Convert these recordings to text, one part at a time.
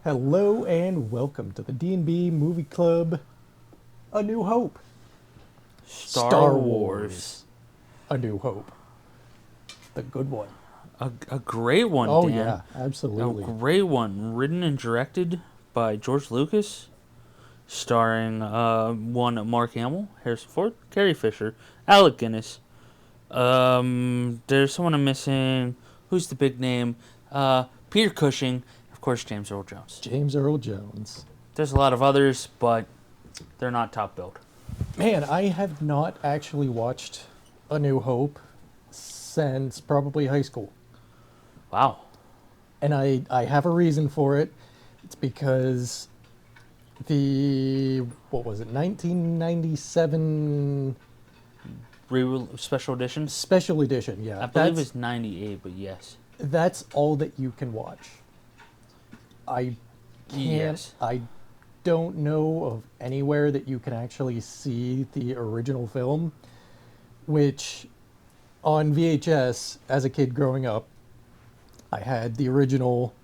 Hello and welcome to the D&B Movie Club, A New Hope. Star Wars. A New Hope. The good one. A great one, Oh Dan. yeah, absolutely. A great one. Written and directed by George Lucas. Starring Mark Hamill, Harrison Ford, Carrie Fisher, Alec Guinness. There's someone I'm missing. Who's the big name? Peter Cushing. Of course, James Earl Jones. James Earl Jones. There's a lot of others, but they're not top billed. Man, I have not actually watched A New Hope since probably high school. Wow. And I have a reason for it. It's because what was it, 1997 Special edition? special edition, yeah. I believe it's 98, but yes. That's all that you can watch. I don't know of anywhere that you can actually see the original film, which on VHS, as a kid growing up, I had the original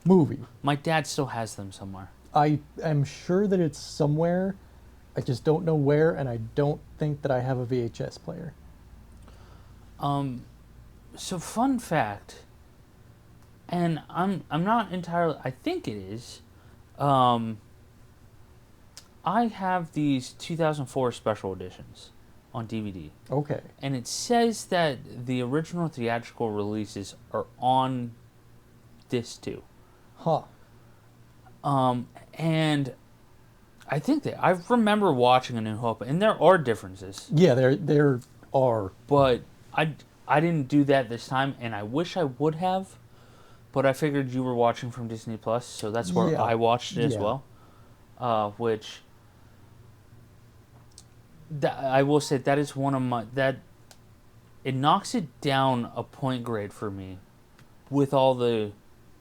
movie. My dad still has them somewhere. I am sure that it's somewhere. I just don't know where, and I don't think that I have a VHS player. So fun fact, and I'm not entirely. I think it is. I have these 2004 special editions on DVD, Okay. and it says that the original theatrical releases are on disc too. Huh. And I think that I remember watching A New Hope, and there are differences. Yeah, there are. But I didn't do that this time, and I wish I would have. But I figured you were watching from Disney Plus, so that's where Yeah. I watched it as Yeah. well. Which I will say that is one of my it knocks it down a point grade for me with all the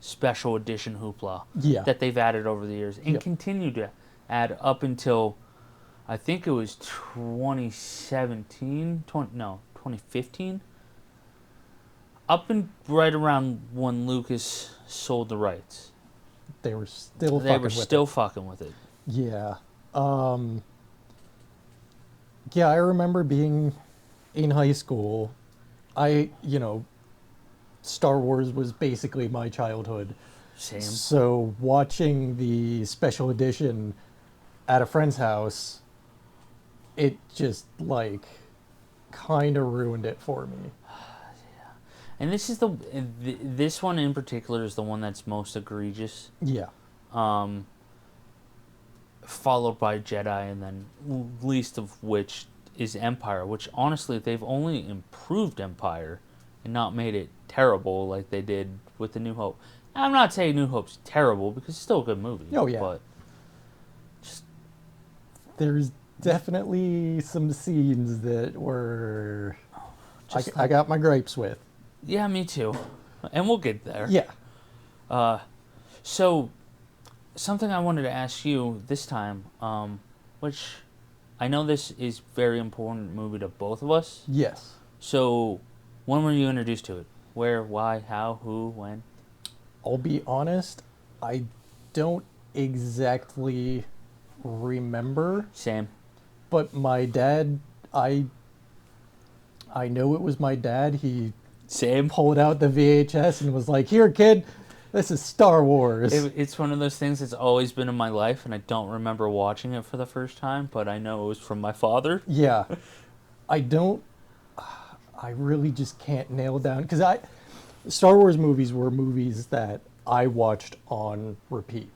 special edition hoopla Yeah. that they've added over the years and Yep. continue to add up until I think it was 2015, up and right around when Lucas sold the rights. They were still They fucking were with still it. fucking with it. Yeah. Yeah, I remember being in high school. Star Wars was basically my childhood. Same. So watching the special edition at a friend's house, it just kind of ruined it for me. And this is this one in particular is the one that's most egregious. Yeah. Followed by Jedi, and then least of which is Empire, which honestly they've only improved Empire and not made it terrible like they did with The New Hope. I'm not saying New Hope's terrible because it's still a good movie. Oh, yeah. But There's definitely some scenes that were I Like- got my gripes with. yeah, me too. And we'll get there. Yeah. So, something I wanted to ask you this time, which I know this is very important movie to both of us. Yes. So, when were you introduced to it? Where, why, how, who, when? I'll be honest, I don't exactly remember, Same. but my dad, I know it was my dad. He Same. pulled out the VHS and was like, "Here, kid, this is Star Wars." It's one of those things that's always been in my life, and I don't remember watching it for the first time, but I know it was from my father. Yeah. I really just can't nail down, because Star Wars movies were movies that I watched on repeat.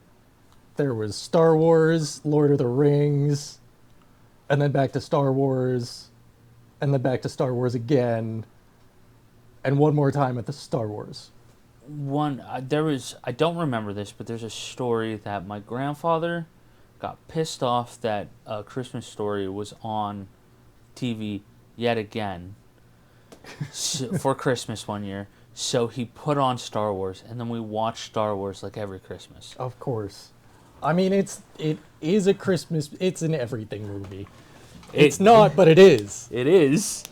There was Star Wars, Lord of the Rings, and then back to Star Wars, and then back to Star Wars again, and one more time at the Star Wars. I don't remember this, but there's a story that my grandfather got pissed off that A Christmas Story was on TV yet again for Christmas one year. So he put on Star Wars, and then we watched Star Wars like every Christmas. Of course. I mean, it is a Christmas, it's an everything movie. It's not, but it is. It is.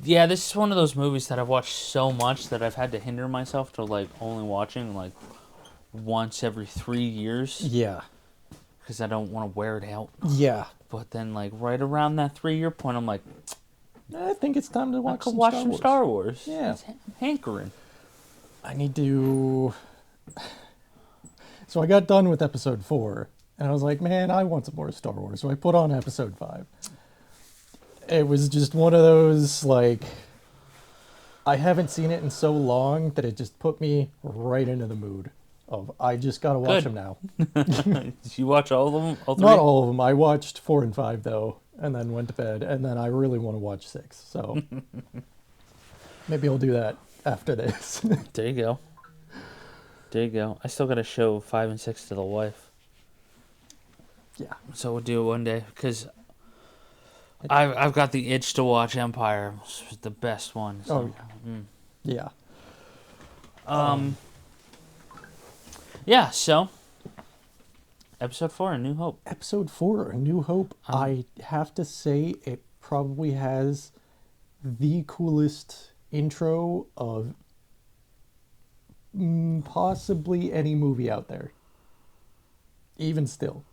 Yeah, this is one of those movies that I've watched so much that I've had to hinder myself to only watching once every 3 years Yeah. because I don't want to wear it out. Yeah. But then, like, right around that 3-year point, I'm like, I think it's time to I watch could some watch Star some Wars. Star Wars. Yeah. It's hankering. I need to... So I got done with episode 4, and I was like, man, I want some more Star Wars. So I put on episode 5. It was just one of those, like... I haven't seen it in so long that it just put me right into the mood of, I just gotta watch Good. them now. Did you watch all of them? All 3? Not all of them. I watched 4 and 5, though, and then went to bed, and then I really want to watch 6, so... Maybe I'll do that after this. There you go. There you go. I still got to show 5 and 6 to the wife. Yeah. So we'll do it one day because I've got the itch to watch Empire. It's the best one. So. Yeah. Yeah. So episode 4, A New Hope. Episode 4, A New Hope, I have to say it probably has the coolest intro of possibly any movie out there. Even still.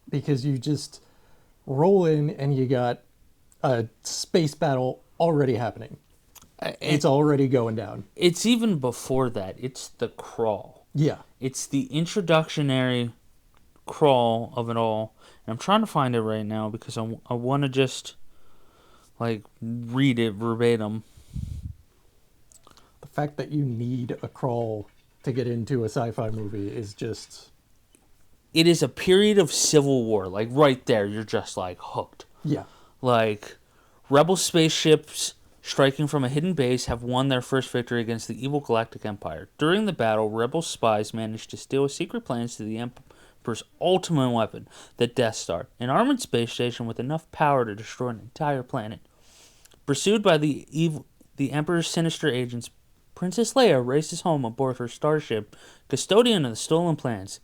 Because you just roll in and you got a space battle already happening. It's already going down. It's even before that. It's the crawl. Yeah. It's the introductionary crawl of it all. And I'm trying to find it right now because I want to just like read it verbatim. The fact that you need a crawl to get into a sci-fi movie is just... It is a period of civil war. Like right there, you're just like hooked. Yeah. Like rebel spaceships striking from a hidden base have won their first victory against the evil Galactic Empire. During the battle, rebel spies managed to steal secret plans to the Emperor's ultimate weapon, the Death Star, an armored space station with enough power to destroy an entire planet. Pursued by the Emperor's sinister agents, Princess Leia races home aboard her starship, custodian of the stolen plans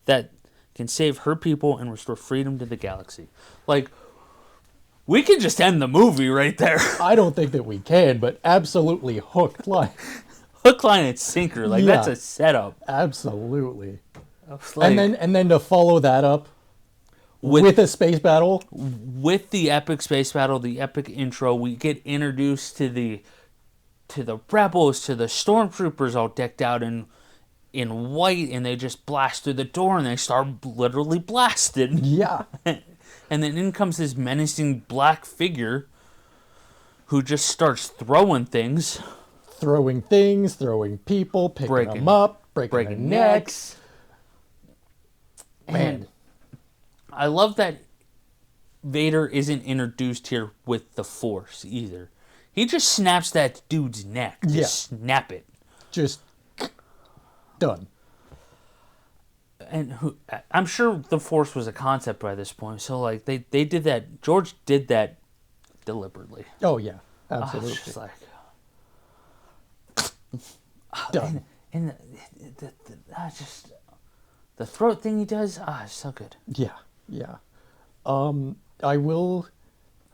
that can save her people and restore freedom to the galaxy. Like, we can just end the movie right there. I don't think that we can, but absolutely hooked. Like, Hook, line, and sinker. Like, Yeah. that's a setup. absolutely. Like, And then to follow that up with a space battle. with the epic space battle, the epic intro, we get introduced to the rebels, to the stormtroopers all decked out in white, and they just blast through the door and they start literally blasted. Yeah. And then in comes this menacing black figure who just starts throwing things. Throwing things, throwing people, picking them up, breaking their necks. And I love that Vader isn't introduced here with the Force either. He just snaps that dude's neck. Just snap it. Just done. And I'm sure the Force was a concept by this point. So like they did that. George did that deliberately. Oh, yeah. It's Absolutely. just like Done. and just the throat thing he does. It's so good. Yeah. Yeah. I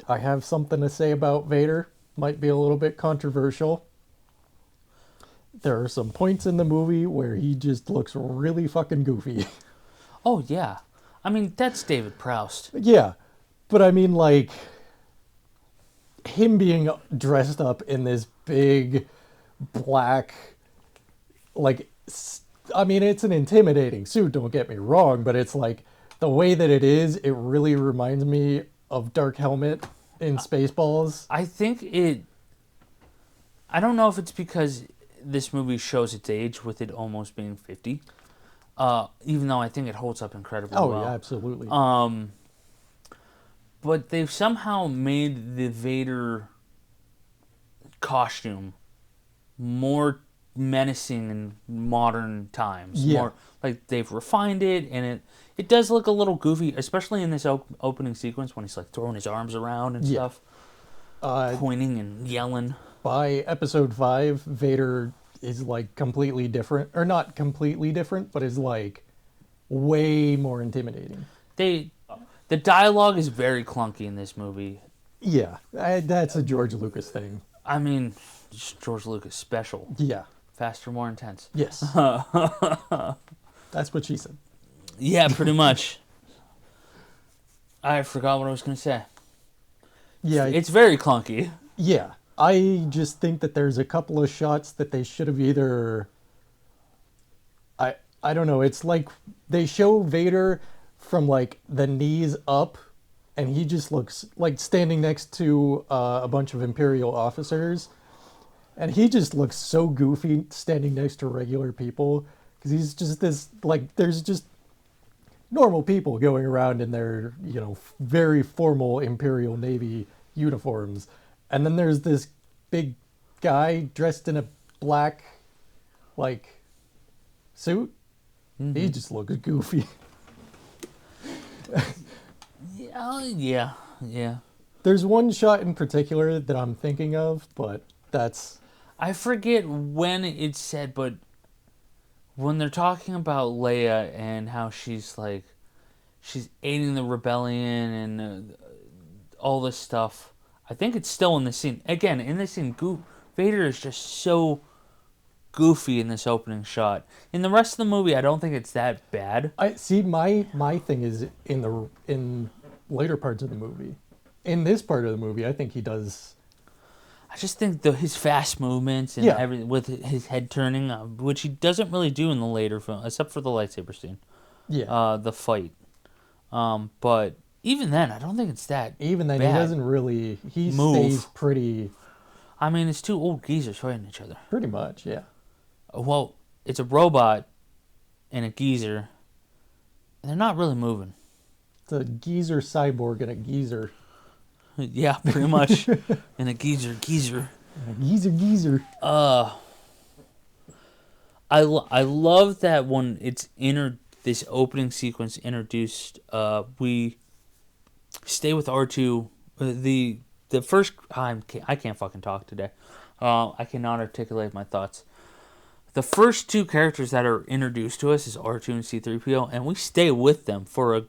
have something to say about Vader. Might be a little bit controversial. There are some points in the movie where he just looks really fucking goofy. Oh yeah, I mean that's David Proust. Yeah, but I mean, like, him being dressed up in this big black, like, I mean, it's an intimidating suit, don't get me wrong, but it's like, the way that it is, it really reminds me of Dark Helmet in Spaceballs. I think I don't know if it's because this movie shows its age with it almost being 50. Even though I think it holds up incredibly well. Oh, yeah, absolutely. But they've somehow made the Vader costume more menacing in modern times. Yeah. More like they've refined it, and it does look a little goofy, especially in this opening sequence when he's like throwing his arms around and stuff, pointing and yelling. By episode 5, Vader is like completely different, or not completely different, but is like way more intimidating. The dialogue is very clunky in this movie. Yeah, that's a George Lucas thing. I mean, just George Lucas special. Yeah. Faster, more intense. Yes. That's what she said. Yeah, pretty much. I forgot what I was going to say. Yeah. It's very clunky. Yeah. I just think that there's a couple of shots that they should have either... I don't know. It's like they show Vader from like the knees up, and he just looks like standing next to a bunch of Imperial officers, and he just looks so goofy standing next to regular people because he's just this like there's just normal people going around in their very formal Imperial Navy uniforms, and then there's this big guy dressed in a black like suit. He just looks goofy. Yeah. There's one shot in particular that I'm thinking of, but that's... I forget when it's said, but when they're talking about Leia and how she's aiding the rebellion and all this stuff, I think it's still in the scene. Again, in this scene, Vader is just so goofy in this opening shot. In the rest of the movie, I don't think it's that bad. I see. My thing is in later parts of the movie. In this part of the movie, I think he does. I just think his fast movements and everything with his head turning, which he doesn't really do in the later film, except for the lightsaber scene. Yeah. The fight. But even then, I don't think it's that. Even then, bad. he doesn't really. He Move. Stays pretty. I mean, it's two old geezers fighting each other. Pretty much, yeah. Well, it's a robot and a geezer. And they're not really moving. It's a geezer cyborg and a geezer. Yeah, pretty much. And a geezer. A geezer. I love that when it's this opening sequence introduced. We stay with R2. The first I can't fucking talk today. I cannot articulate my thoughts. The first two characters that are introduced to us is R2 and C-3PO, and we stay with them for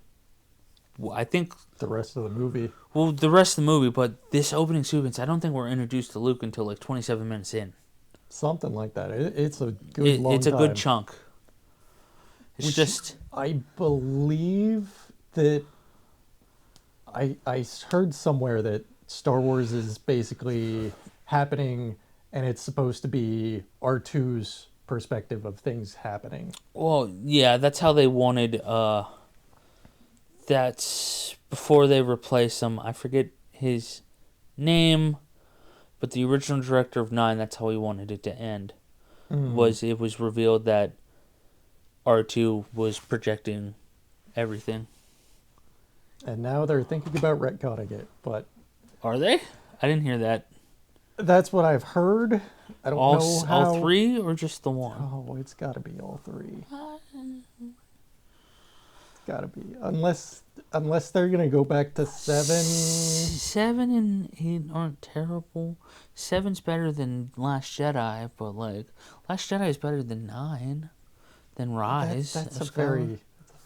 I think the rest of the movie. Well, the rest of the movie, but this opening sequence, I don't think we're introduced to Luke until like 27 minutes in. Something like that. It's a good long It's a time. good chunk. It's just... I believe that... I heard somewhere that Star Wars is basically happening, and it's supposed to be R2's perspective of things happening. Well, yeah, that's how they wanted... That's before they replace him. I forget his name, but the original director of 9, that's how he wanted it to end. It was revealed that R2 was projecting everything. And now they're thinking about retconning it, but... Are they? I didn't hear that. That's what I've heard. I don't know how... All 3 or just the 1? Oh, it's got to be all 3. Gotta be, unless they're gonna go back to 7. 7 and 8 aren't terrible. 7's better than Last Jedi, but like Last Jedi is better than 9, than Rise. That's a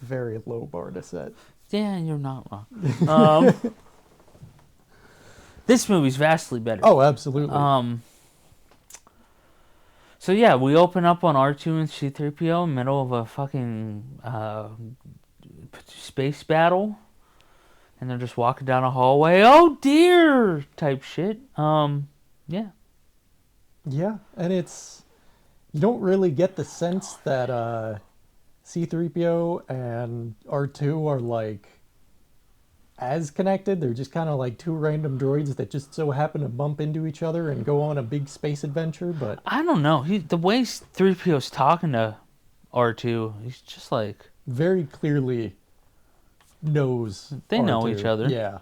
very low bar to set. Yeah, you're not wrong. This movie's vastly better. Oh, absolutely. So yeah, we open up on R2 and C-3PO in the middle of a fucking space battle, and they're just walking down a hallway. Oh dear, type shit. Yeah, and it's, you don't really get the sense that C-3PO and R2 are like as connected. They're just kind of like two random droids that just so happen to bump into each other and go on a big space adventure. But I don't know. The way 3PO's talking to R2, he's just like very clearly knows they R2. know each other. Yeah.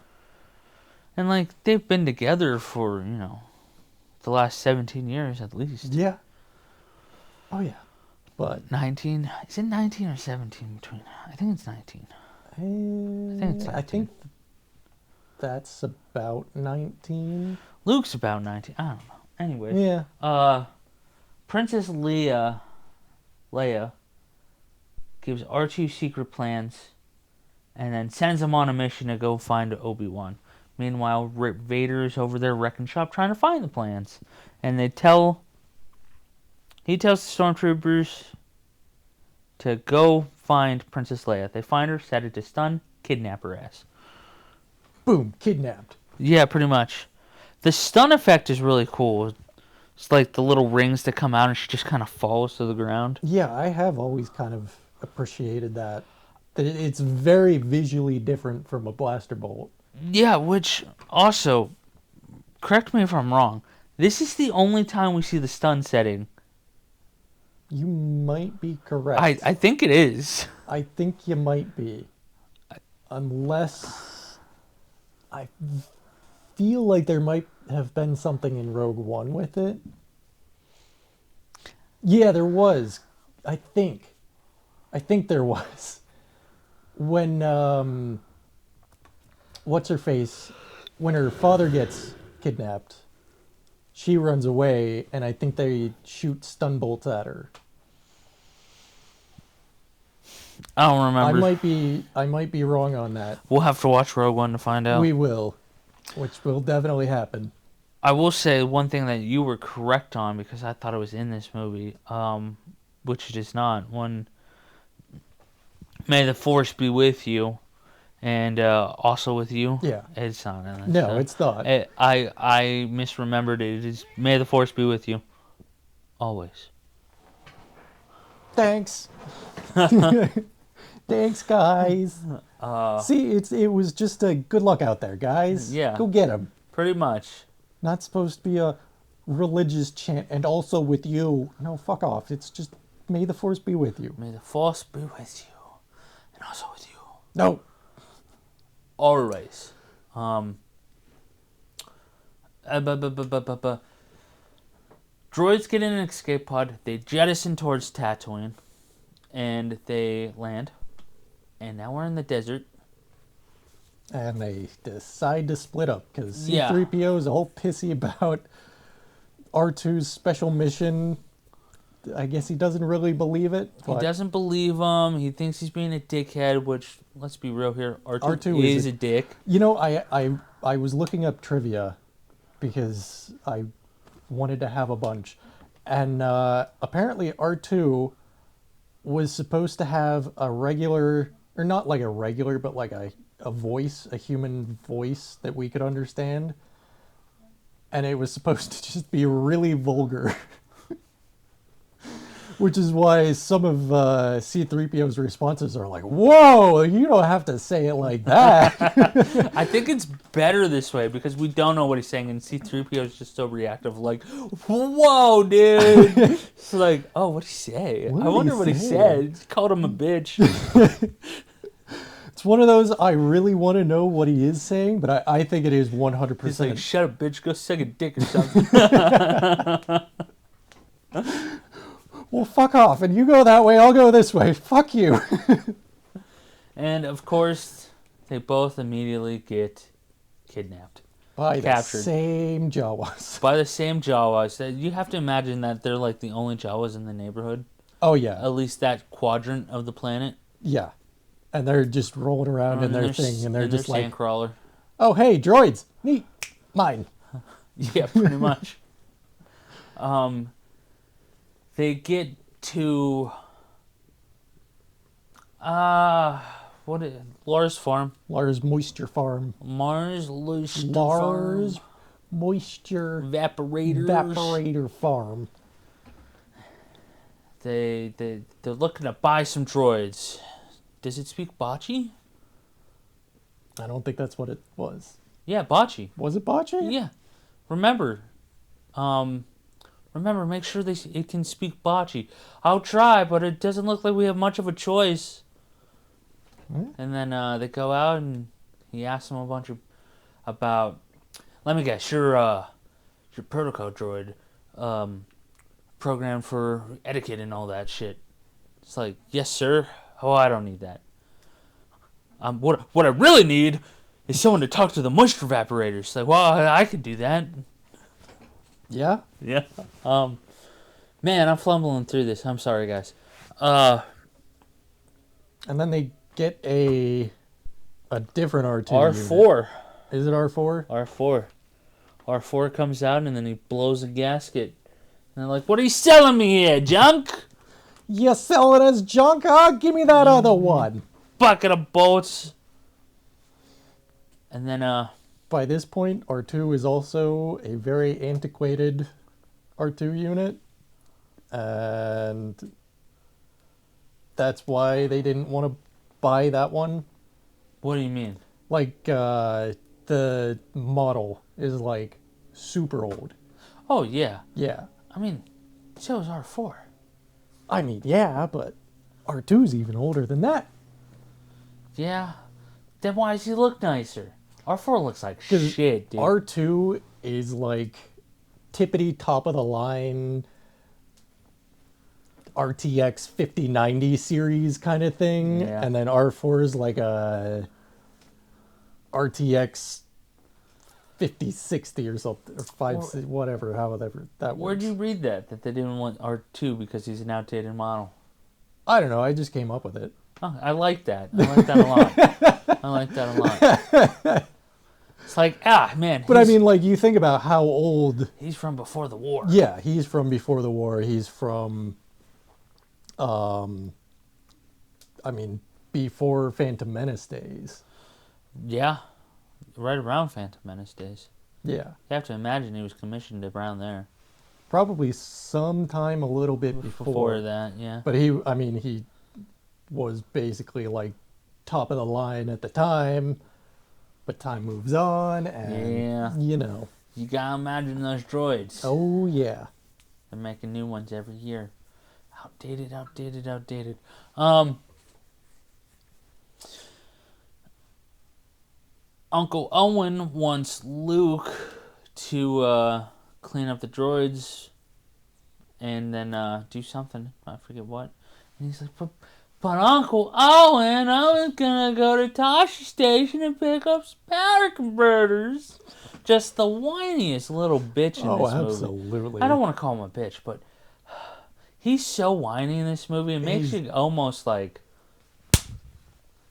And like they've been together for, the last 17 years at least. Yeah. Oh yeah. But 19, is it 19 or 17 between? I think it's 19. I think it's 19. I think that's about 19. Luke's about 19. I don't know. Anyway. Yeah. Princess Leia gives R2 secret plans and then sends him on a mission to go find Obi-Wan. Meanwhile, Vader is over there wrecking shop trying to find the plans. And He tells the stormtroopers to go find Princess Leia. They find her, set it to stun, kidnap her ass. Boom, kidnapped. Yeah, pretty much. The stun effect is really cool. It's like the little rings that come out and she just kind of falls to the ground. Yeah, I have always kind of appreciated that. That it's very visually different from a blaster bolt. Yeah, which also, correct me if I'm wrong, this is the only time we see the stun setting. You might be correct. I think it is. I think you might be. Unless I feel like there might have been something in Rogue One with it. Yeah, there was. I think there was. When what's her face? When her father gets kidnapped, she runs away, and I think they shoot stun bolts at her. I don't remember. I might be wrong on that. We'll have to watch Rogue One to find out. We will, which will definitely happen. I will say one thing that you were correct on because I thought it was in this movie, which it is not. When May the Force be with you, and also with you. Yeah. It's not in this. No, it's not. I misremembered it. It is May the Force be with you. Always. Thanks. Thanks, guys. See, it was just a good luck out there, guys. Yeah. Go get him. Pretty much. Not supposed to be a religious chant, and also with you. No, fuck off. It's just, may the Force be with you. May the Force be with you. And also with you. No. Always. Droids get in an escape pod. They jettison towards Tatooine. And they land. And now we're in the desert. And they decide to split up because Yeah. C-3PO is all pissy about R2's special mission. I guess he doesn't really believe it. He doesn't believe him. He thinks he's being a dickhead, which, let's be real here, R2 is a dick. You know, I was looking up trivia because I wanted to have a bunch. And apparently R2 was supposed to have a regular, or not like a regular, but like a voice, a human voice that we could understand. And it was supposed to just be really vulgar. Which is why some of C-3PO's responses are like, whoa, you don't have to say it like that. I think it's better this way because we don't know what he's saying, and C-3PO is just so reactive, like, whoa, dude. It's like, oh, what'd he say? I wonder what he said. He called him a bitch. It's one of those, I really want to know what he is saying, but I think it is 100%. He's like, shut up, bitch, go suck a dick or something. Well, fuck off, and you go that way, I'll go this way. Fuck you. And, of course, they both immediately get kidnapped. By Captured. the same Jawas. By the same Jawas. You have to imagine that they're like the only Jawas in the neighborhood. Oh, yeah. At least that quadrant of the planet. Yeah. And they're just rolling around in their thing, and they're just like, sandcrawler. oh, hey, droids. Neat. Mine. Yeah, pretty much. They get to Lars Farm. Lars Moisture Farm. Lars Moisture Evaporator Farm. They're looking to buy some droids. Does it speak Bocce? I don't think that's what it was. Yeah, Bocce. Was it Bocce? Yeah. Remember, make sure it can speak Bocce. I'll try, but it doesn't look like we have much of a choice. And then they go out and he asks them a bunch about. Let me guess, your protocol droid, programmed for etiquette and all that shit. It's like, yes, sir. Oh, I don't need that. What I really need is someone to talk to the moisture evaporators. It's like, well, I could do that. Yeah? Yeah. Man, I'm fumbling through this. I'm sorry, guys. And then they get a different R2 R4. Unit. Is it R4? R4. R4 comes out and then he blows a gasket. they're like, "What are you selling me here, junk?" You sell it as junk? Huh? Give me that other one. Bucket of bolts. And then, By this point, R2 is also a very antiquated R2 unit. And that's why they didn't want to buy that one. what do you mean? Like, the model is, like, super old. Oh, yeah. Yeah. I mean, so is R4. I mean, yeah, but R2's even older than that. Yeah. Then why does he look nicer? R4 looks like shit, dude. R2 is like tippity top of the line RTX 5090 series kind of thing. Yeah. And then R4 is like a RTX 5060 or something, or 5, whatever, however that works. Where'd you read that they didn't want R2 because he's an outdated model? I don't know, I just came up with it. Oh, I like that. I like that a lot. I like that a lot. It's like, man. But I mean, like, you think about how old... He's from before the war. Yeah, he's from before the war. He's from, I mean, before Phantom Menace days. Yeah. Right around Phantom Menace days. Yeah. You have to imagine he was commissioned around there. Probably sometime a little bit Before that, yeah. But he was basically like top of the line at the time. But time moves on, and you know. You gotta imagine those droids. Oh yeah. They're making new ones every year. Outdated. Uncle Owen wants Luke to clean up the droids and then do something. I forget what. And he's like, but Uncle Owen, I was gonna go to Tashi Station and pick up some powder converters. Just the whiniest little bitch in this movie. Oh, absolutely. I don't want to call him a bitch, but he's so whiny in this movie. It makes you almost like,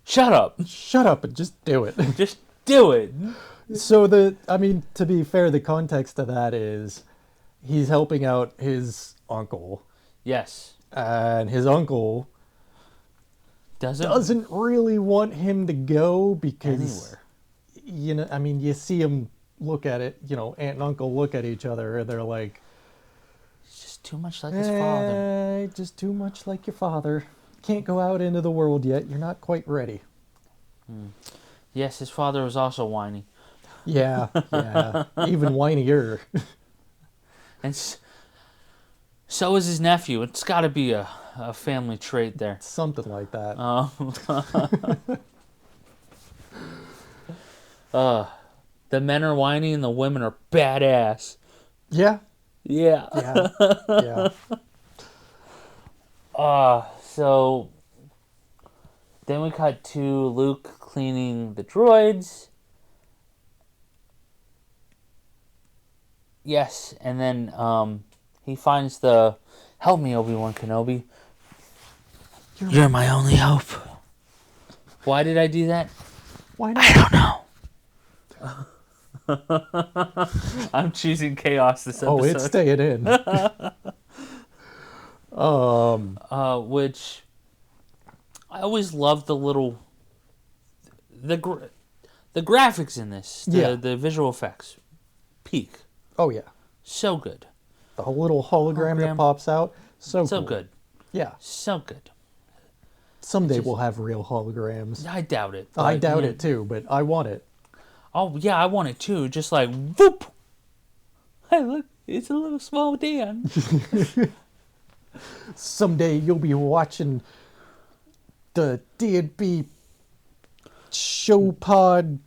shut up. Shut up and just do it. Just do it. So to be fair, the context of that is he's helping out his uncle. Yes. And his uncle doesn't really want him to go because anywhere. You see him look at it, aunt and uncle look at each other and they're like, he's just too much like his father. Just too much like your father. Can't go out into the world yet. You're not quite ready. Yes, his father was also whiny. Yeah. Even whinier. And so is his nephew. It's got to be a family trait there. Something like that. The men are whiny and the women are badass. Yeah. Yeah. So then we cut to Luke cleaning the droids. Yes, and then he finds the help me, Obi-Wan Kenobi. You're my only hope. Why did I do that? Why not? I don't know. I'm choosing chaos this episode. Oh, it's staying in. Which I always love the graphics in this. The visual effects. Peak. Oh yeah. So good. The whole little hologram that pops out. So cool. Good. Yeah. So good. Someday we'll have real holograms. I doubt it. I doubt it too, but I want it. Oh, yeah, I want it too. Just like, whoop! Hey, look, it's a little small Dan. Someday you'll be watching the D&B show pod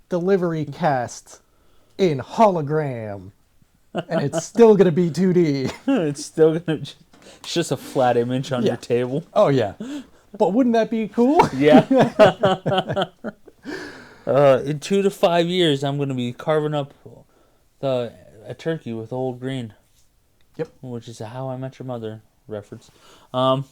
delivery cast in hologram. And it's still going to be 2D. It's still going to... It's just a flat image on your table. Oh, yeah. But wouldn't that be cool? Yeah. In 2 to 5 years, I'm going to be carving up a turkey with old green. Yep. Which is a How I Met Your Mother reference. And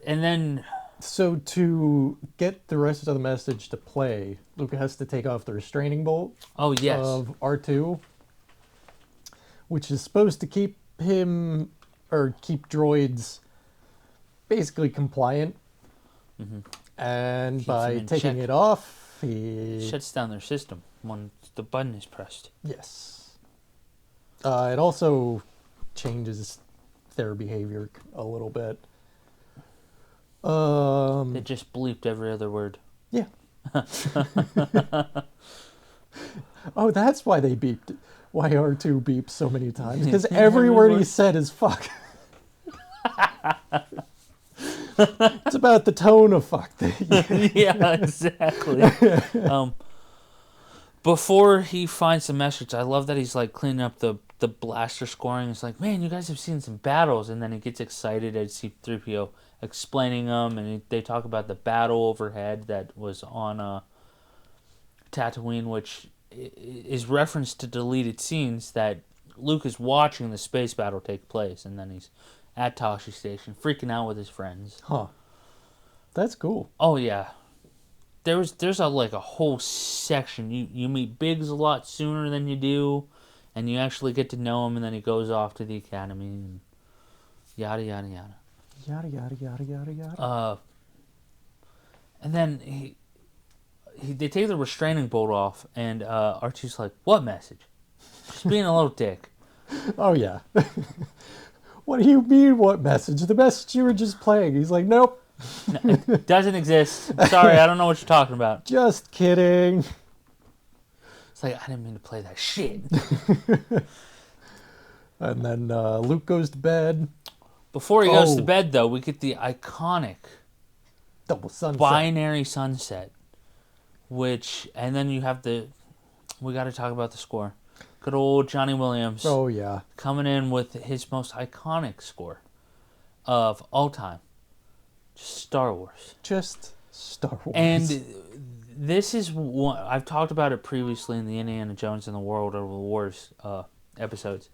then... So to get the rest of the message to play, Luke has to take off the restraining bolt of R2. which is supposed to keep droids basically compliant. And Keeps by them in taking check. it off, he... Shuts down their system when the button is pressed. Yes. It also changes their behavior a little bit. They just bleeped every other word. Yeah. Oh, that's why they beeped. Why R2 beeped so many times. Because every word he said is fuck. It's about the tone of fuck. Yeah, exactly. Before he finds the message, I love that he's like cleaning up the blaster scoring. He's like, man, you guys have seen some battles. And then he gets excited at C-3PO explaining them. And they talk about the battle overhead that was on Tatooine, which is reference to deleted scenes that Luke is watching the space battle take place. And then he's at Tashi Station freaking out with his friends. Huh. That's cool. Oh, yeah. There's a whole section. You meet Biggs a lot sooner than you do, and you actually get to know him, and then he goes off to the academy, and yada yada yada. Yada yada yada yada yada. And then they take the restraining bolt off, and R2's like, "What message?" Just being a little dick. Oh yeah. What do you mean? What message? The message you were just playing. He's like, nope. No, it doesn't exist. Sorry, I don't know what you're talking about. Just kidding. It's like, I didn't mean to play that shit. And then Luke goes to bed. Before he goes to bed, though, we get the iconic double sunset. Binary sunset. And then you have we got to talk about the score. Good old Johnny Williams. Oh, yeah. Coming in with his most iconic score of all time. Star Wars. Just Star Wars. And this is one, I've talked about it previously in the Indiana Jones and the World of the Wars episodes.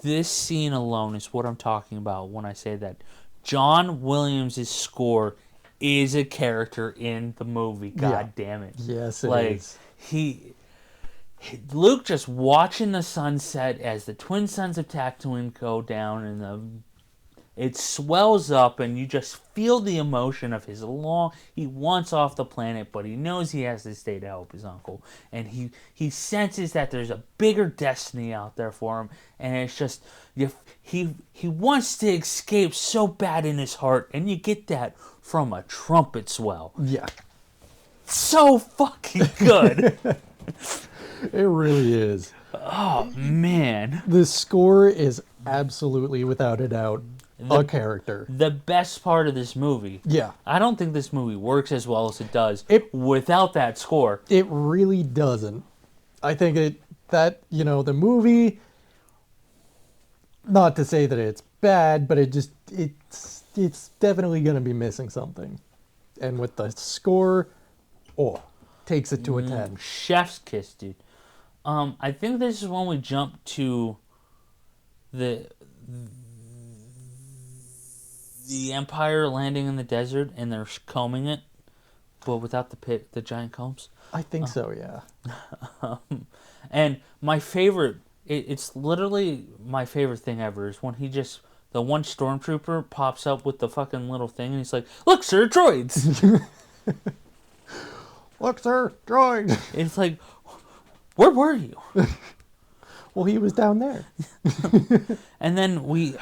This scene alone is what I'm talking about when I say that John Williams' score is a character in the movie. God damn it. Yes, it is. Luke just watching the sunset as the twin suns of Tatooine go down, and it swells up, and you just feel the emotion of he wants off the planet, but he knows he has to stay to help his uncle. And he senses that there's a bigger destiny out there for him, and it's just, he wants to escape so bad in his heart, and you get that from a trumpet swell. Yeah. So fucking good. It really is. Oh, man. The score is absolutely, without a doubt, a character. The best part of this movie. Yeah. I don't think this movie works as well as it does without that score. It really doesn't. I think the movie, not to say that it's bad, but it's definitely going to be missing something. And with the score, takes it to a 10. Chef's kiss, dude. I think this is when we jump to the Empire landing in the desert, and they're combing it, but without the giant combs. I think so, yeah. And my favorite, it's literally my favorite thing ever, is when the one stormtrooper pops up with the fucking little thing, and he's like, "Look, sir, droids!" Look, sir, droid! It's like, where were you? Well, he was down there. And then we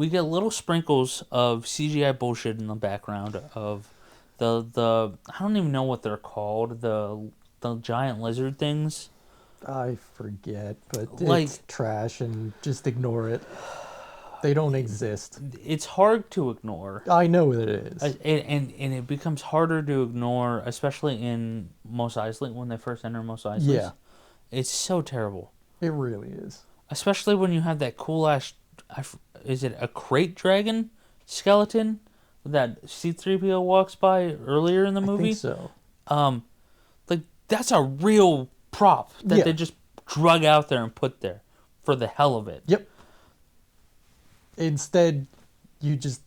get little sprinkles of CGI bullshit in the background of the I don't even know what they're called, the giant lizard things. I forget, but Like, it's trash, and just ignore it. They don't exist. It's hard to ignore. I know that it is. And it becomes harder to ignore, especially in Mos Eisley, when they first enter Mos Eisley. Yeah. It's so terrible. It really is. Especially when you have that cool-ass, is it a crate dragon skeleton that C-3PO walks by earlier in the movie? I think so. Like, that's a real prop that they just drug out there and put there for the hell of it. Yep. Instead, you just,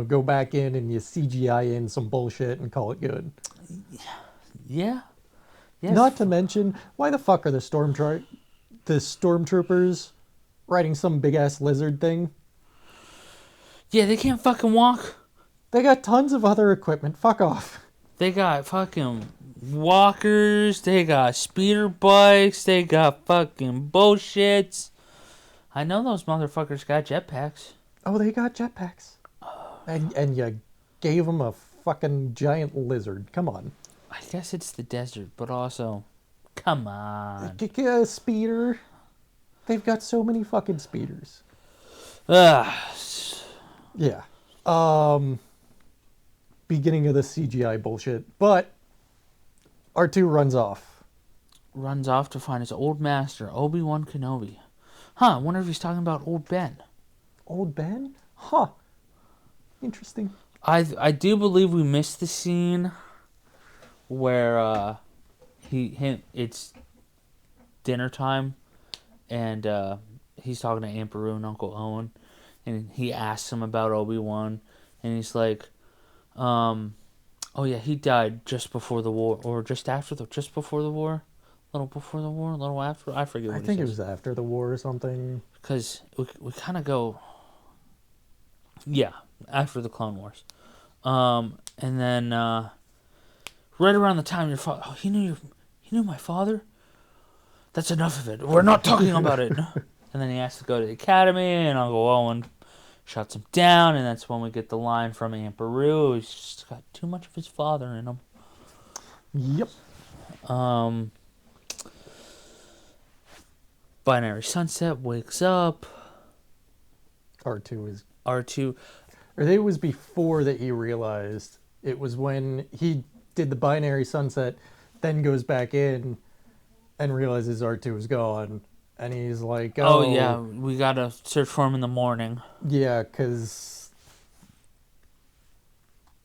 go back in and you CGI in some bullshit and call it good. Yeah. Yes. Not to mention, why the fuck are the the stormtroopers riding some big ass lizard thing. Yeah, they can't fucking walk. They got tons of other equipment. Fuck off. They got fucking walkers. They got speeder bikes. They got fucking bullshits. I know those motherfuckers got jetpacks. Oh, they got jetpacks. And you gave them a fucking giant lizard. Come on. I guess it's the desert, but also, come on. A speeder. They've got so many fucking speeders. Ugh. Yeah. Beginning of the CGI bullshit. But R2 runs off. Runs off to find his old master, Obi-Wan Kenobi. Huh, I wonder if he's talking about old Ben. Old Ben? Huh. Interesting. I do believe we missed the scene where it's dinner time and he's talking to Aunt Beru and Uncle Owen and he asks him about Obi-Wan and he's like, oh yeah, he died just before the war or just before the war, a little before the war, a little after. I forget what I think it was after the war or something. Because we kind of go, yeah, after the Clone Wars. And then right around the time your father, he knew my father? That's enough of it. We're not talking about it. And then he has to go to the academy, and Uncle Owen shuts him down, and that's when we get the line from Aunt Beru. He's just got too much of his father in him. Yep. Binary Sunset wakes up. R2 is... R2. Or it was before that he realized. It was when he did the binary sunset, then goes back in and realizes R2 is gone. And he's like, oh yeah, we gotta search for him in the morning. Yeah, because...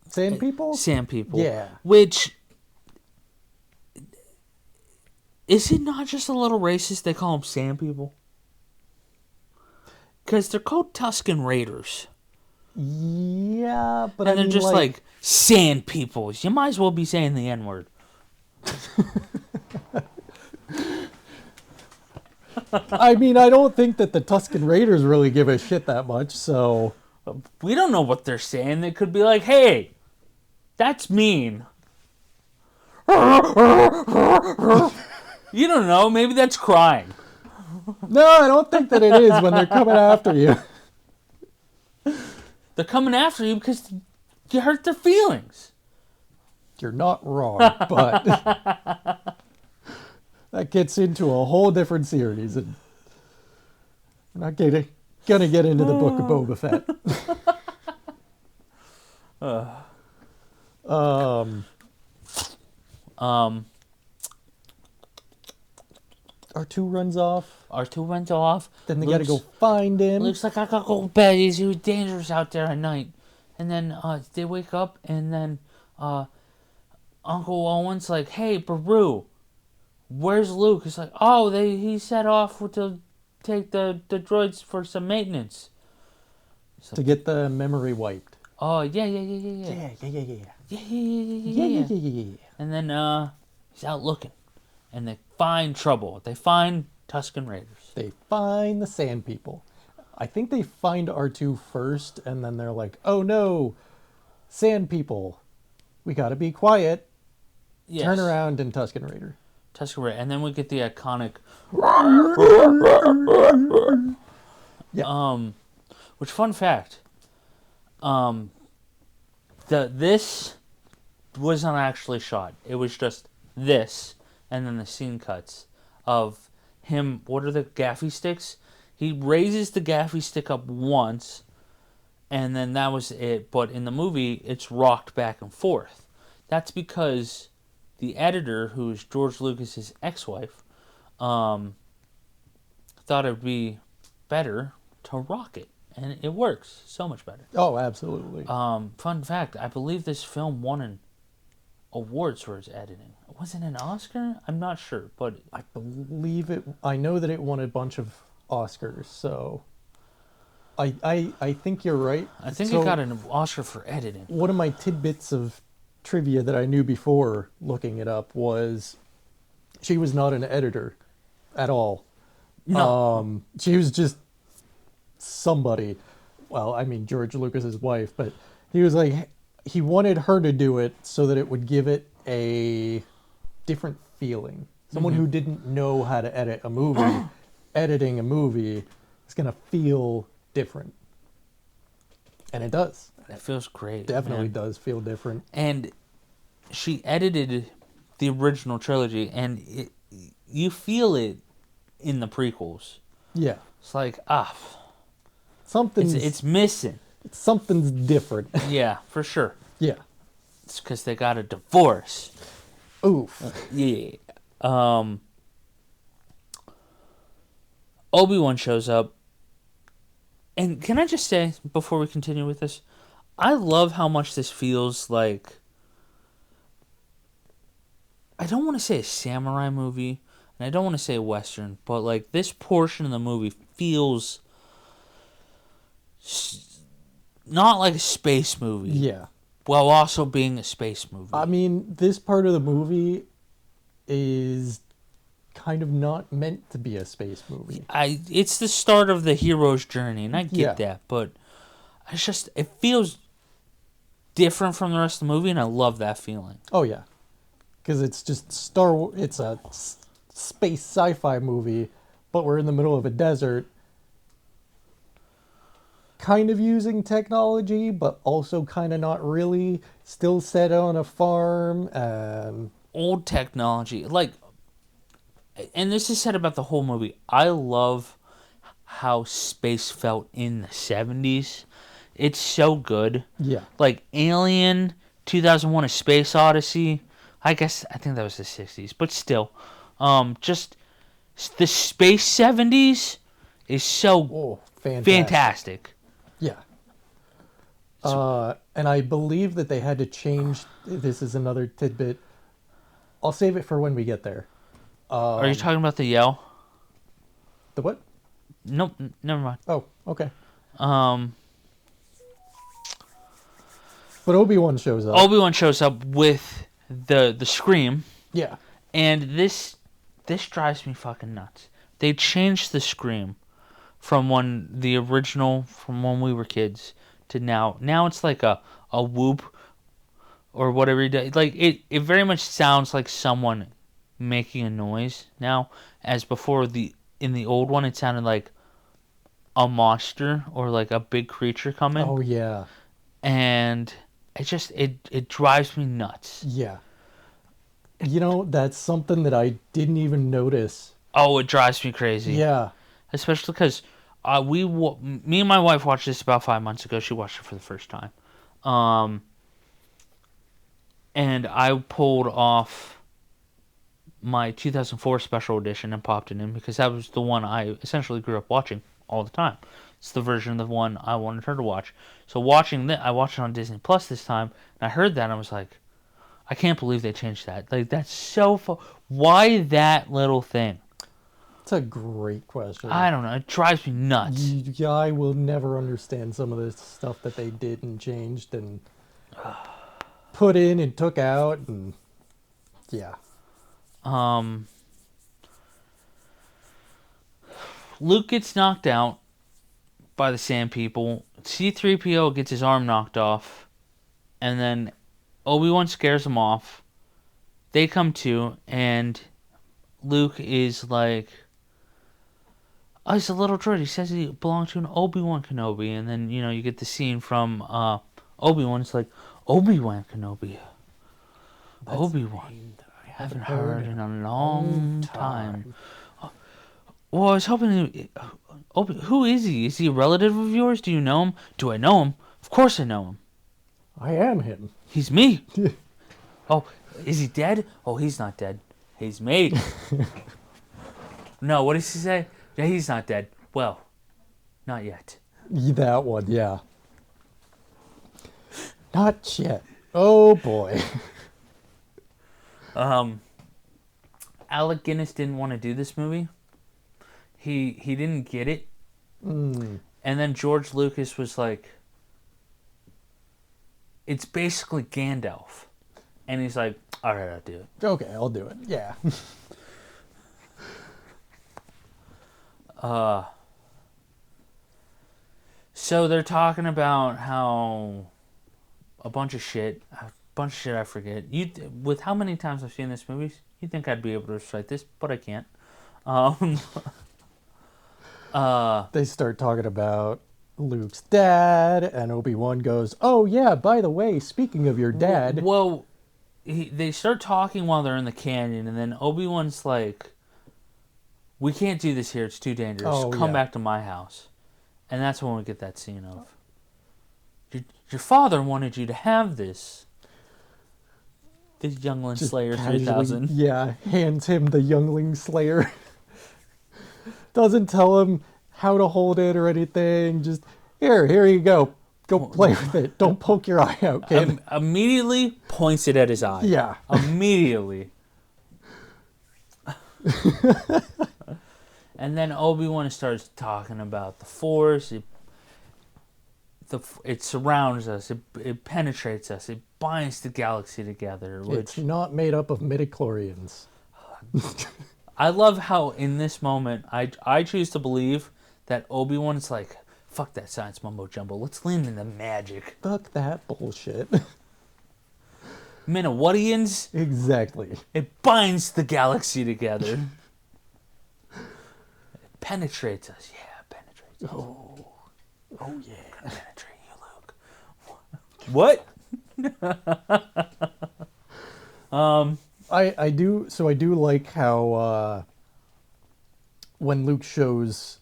Sand people? Sand people. Yeah. Which... Is it not just a little racist they call them sand people? Because they're called Tusken Raiders. Yeah, but and they're just like sand peoples. You might as well be saying the N-word. I mean, I don't think that the Tusken Raiders really give a shit that much, so... We don't know what they're saying. They could be like, hey, that's mean. You don't know. Maybe that's crying. No, I don't think that it is when they're coming after you. They're coming after you because you hurt their feelings. You're not wrong, but that gets into a whole different series, and we're not gonna get into the Book of Boba Fett. R2 runs off. R2 runs off. Then they gotta go find him. Looks like I gotta go to bed. It's too dangerous out there at night. And then they wake up, and then Uncle Owen's like, "Hey, Beru, where's Luke?" He's like, "Oh, he set off to take the droids for some maintenance." To get the memory wiped. Oh yeah. Yeah. And then he's out looking, and they find trouble. They find Tusken Raiders. They find the Sand People. I think they find R2 first, and then they're like, "Oh no, Sand People. We gotta be quiet." Yes. Turn around and Tusken Raider. Tusken Raider, and then we get the iconic. Yeah. Which fun fact. This wasn't actually shot. It was just this, and then the scene cuts of him. What are the gaffy sticks? He raises the gaffy stick up once, and then that was it. But in the movie, it's rocked back and forth. That's because the editor, who's George Lucas's ex-wife, thought it would be better to rock it. And it works so much better. Oh, absolutely. Fun fact, I believe this film won an awards for its editing. Was it an Oscar? I'm not sure, but... I believe it... I know that it won a bunch of Oscars, so... I think you're right. I think it got an Oscar for editing. One of my tidbits of trivia that I knew before looking it up was she was not an editor at all. No. She was just somebody. Well, I mean George Lucas's wife, but he was like he wanted her to do it so that it would give it a different feeling. Someone who didn't know how to edit a movie, editing a movie is gonna feel different, and it does. It feels great. Definitely man. does feel different. And she edited the original trilogy, and you feel it in the prequels. Yeah, It's like something's it's missing. something's different. Yeah, for sure. Yeah. It's because they got a divorce. Oof. Yeah. Obi-Wan shows up. And can I just say, before we continue with this, I love how much this feels like, I don't want to say a samurai movie, and I don't want to say a Western, but like this portion of the movie feels not like a space movie, Yeah. while also being a space movie. I mean, this part of the movie is kind of not meant to be a space movie. It's the start of the hero's journey, and I get Yeah. that, but it feels different from the rest of the movie, and I love that feeling. Oh yeah, because it's just it's a space sci-fi movie, but we're in the middle of a desert, kind of using technology, but also kind of not really. Still set on a farm. Old technology, like, and this is said about the whole movie. I love how space felt in the 70s. It's so good. Yeah. Like Alien, 2001: A Space Odyssey. I think that was the 60s, but still, just the space 70s is so Oh, fantastic. fantastic. Yeah. And I believe that they had to change. This is another tidbit. I'll save it for when we get there. Are you talking about the yell? The what? Nope, never mind. Oh, okay. Um, But Obi-Wan shows up. Obi-Wan shows up with the scream, Yeah. and this drives me fucking nuts. They changed the scream from the original from when we were kids to now. Now it's like a whoop or whatever he does. Like it very much sounds like someone making a noise now, as before in the old one it sounded like a monster or like a big creature coming. Oh yeah. And it drives me nuts. Yeah. You know, that's something that I didn't even notice. Oh, it drives me crazy. Yeah. Especially because me and my wife watched this about 5 months ago. She watched it for the first time. And I pulled off my 2004 special edition and popped it in because that was the one I essentially grew up watching all the time. It's the version of the one I wanted her to watch. So watching that, I watched it on Disney Plus this time, and I heard that and I was like, I can't believe they changed that. Like, that's so why that little thing? It's a great question. I don't know. It drives me nuts. Yeah, I will never understand some of this stuff that they did and changed and put in and took out and yeah. Luke gets knocked out by the Sand People. C-3PO gets his arm knocked off, and then Obi-Wan scares him off. They come to, and Luke is like, oh, he's a little droid. He says he belonged to an Obi-Wan Kenobi. And then, you get the scene from Obi-Wan. It's like, Obi-Wan Kenobi. That's Obi-Wan. I haven't heard in a long time. Well, I was hoping... who is he? Is he a relative of yours? Do you know him? Do I know him? Of course I know him. I am him. He's me. Oh, is he dead? Oh, he's not dead. He's me. No, what does he say? Yeah, he's not dead. Well, not yet. That one, yeah. Not yet. Oh boy. Alec Guinness didn't want to do this movie. He didn't get it. And then George Lucas was like, it's basically Gandalf. And he's like, all right, I'll do it. Okay, I'll do it. Yeah. Uh, so they're talking about how a bunch of shit I forget. With how many times I've seen this movie, you'd think I'd be able to recite this, but I can't. Um, They start talking about Luke's dad, and Obi-Wan goes, "Oh yeah, by the way, speaking of your dad." well, they start talking while they're in the canyon, and then Obi-Wan's like, "We can't do this here. It's too dangerous. Oh, Come yeah. back to my house." And that's when we get that scene of, your father wanted you to have this. This Youngling Just Slayer casually, 3000. yeah, hands him the Youngling Slayer. Doesn't tell him how to hold it or anything. Just, here you go. Go play with it. Don't poke your eye out, kid. Immediately points it at his eye. Yeah. Immediately. And then Obi-Wan starts talking about the Force. It surrounds us. It penetrates us. It binds the galaxy together. It's Which not made up of midichlorians. I love how in this moment I choose to believe that Obi-Wan's like, fuck that science mumbo jumbo. Let's lean into magic. Fuck that bullshit. Minawatians. Exactly. It binds the galaxy together. It penetrates us. Yeah, it penetrates us. Oh yeah. Penetrate you, Luke. What? I do like how when Luke shows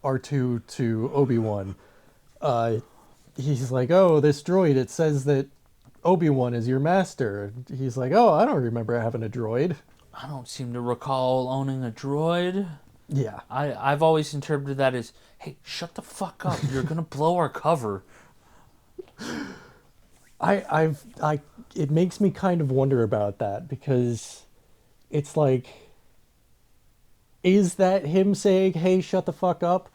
R2 to Obi-Wan, he's like, "Oh, this droid, it says that Obi-Wan is your master." He's like, "Oh, I don't remember having a droid." I don't seem to recall owning a droid. Yeah. I've always interpreted that as, hey, shut the fuck up. You're gonna blow our cover. It makes me kind of wonder about that, because it's like, is that him saying, "Hey, shut the fuck up"?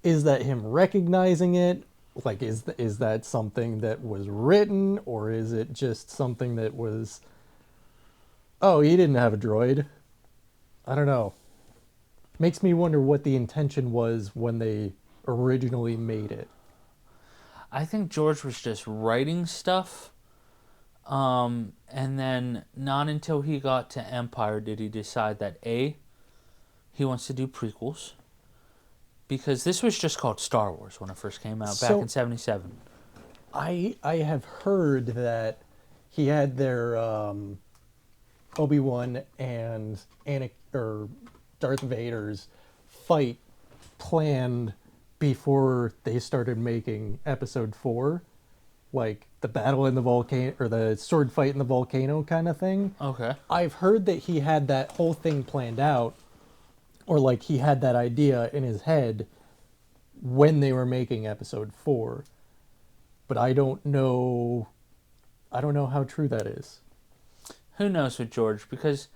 Is that him recognizing it? Like, is that something that was written, or is it just something that was, "Oh, he didn't have a droid"? I don't know. Makes me wonder what the intention was when they originally made it. I think George was just writing stuff. And then not until he got to Empire did he decide that A, he wants to do prequels. Because this was just called Star Wars when it first came out back in 77. I have heard that he had their Obi-Wan and Darth Vader's fight planned before they started making Episode 4, like the battle in the volcano or the sword fight in the volcano kind of thing. Okay. I've heard that he had that whole thing planned out, or like he had that idea in his head when they were making Episode 4. But I don't know how true that is. Who knows with George? Because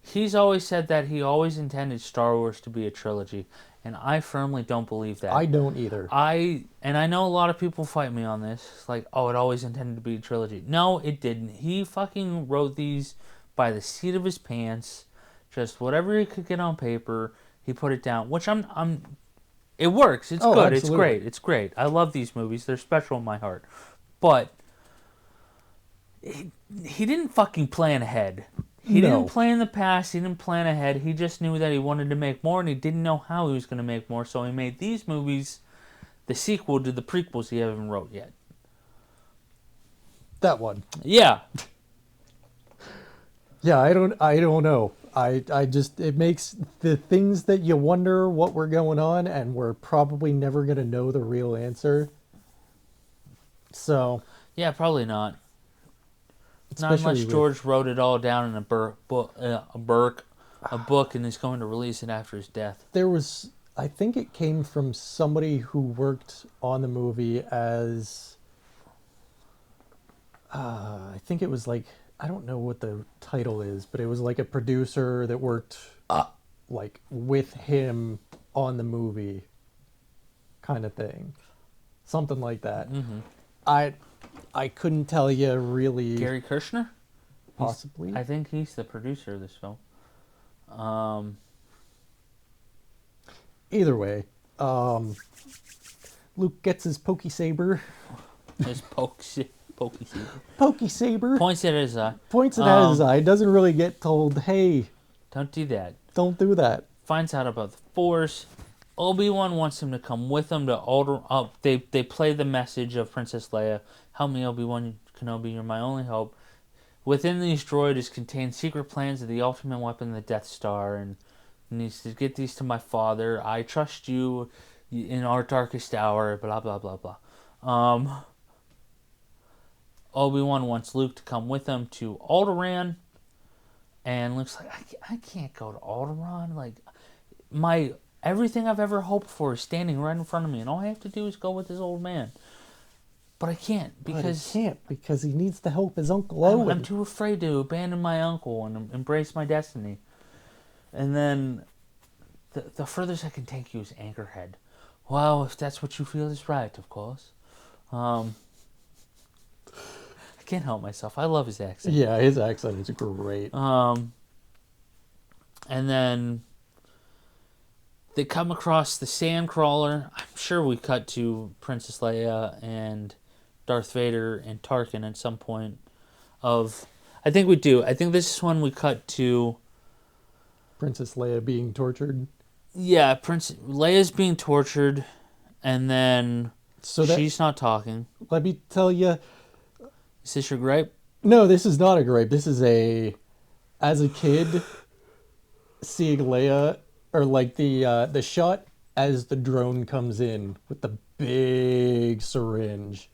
he's always said that he always intended Star Wars to be a trilogy. And I firmly don't believe that. I don't either. I know a lot of people fight me on this. It's like, oh, it always intended to be a trilogy. No, it didn't. He fucking wrote these by the seat of his pants. Just whatever he could get on paper, he put it down. Which it works. It's good. Absolutely. It's great. It's great. I love these movies. They're special in my heart. But he didn't fucking plan ahead. He didn't plan the past. He didn't plan ahead. He just knew that he wanted to make more, and he didn't know how he was going to make more. So he made these movies the sequel to the prequels he haven't wrote yet. That one. Yeah. Yeah, I don't know. I just, it makes the things that you wonder what were going on, and we're probably never going to know the real answer. So. Yeah, probably not. Not unless George wrote it all down in a book, and is going to release it after his death. I think it came from somebody who worked on the movie as, I think it was like, I don't know what the title is, but it was like a producer that worked like with him on the movie kind of thing. Something like that. Mm-hmm. I couldn't tell you really. Gary Kirshner? Possibly. I think he's the producer of this film. Either way, Luke gets his pokey saber. His pokey Pokey saber. points it at his eye. Points it at his eye. Doesn't really get told, hey, Don't do that. don't do that. Finds out about the Force. Obi-Wan wants him to come with him to Alder. They play the message of Princess Leia. Help me, Obi-Wan Kenobi. You're my only hope. Within these droids contain secret plans of the ultimate weapon, the Death Star, and needs to get these to my father. I trust you in our darkest hour. Blah blah blah blah. Obi-Wan wants Luke to come with him to Alderaan, and Luke's like, I can't go to Alderaan. Like, everything I've ever hoped for is standing right in front of me, and all I have to do is go with this old man. But I can't because he needs to help his Uncle Owen. I'm too afraid to abandon my uncle and embrace my destiny. And then the furthest I can take you is Anchorhead. Well, if that's what you feel is right, of course. I can't help myself. I love his accent. Yeah, his accent is great. And then they come across the Sandcrawler. I'm sure we cut to Princess Leia and Darth Vader and Tarkin at some point. I think we do. I think this is when we cut to Princess Leia being tortured. Yeah, Leia's being tortured, and then she's not talking. Let me tell you. Is this your gripe? No, this is not a gripe. This is as a kid, seeing Leia, or like the shot as the drone comes in with the big syringe,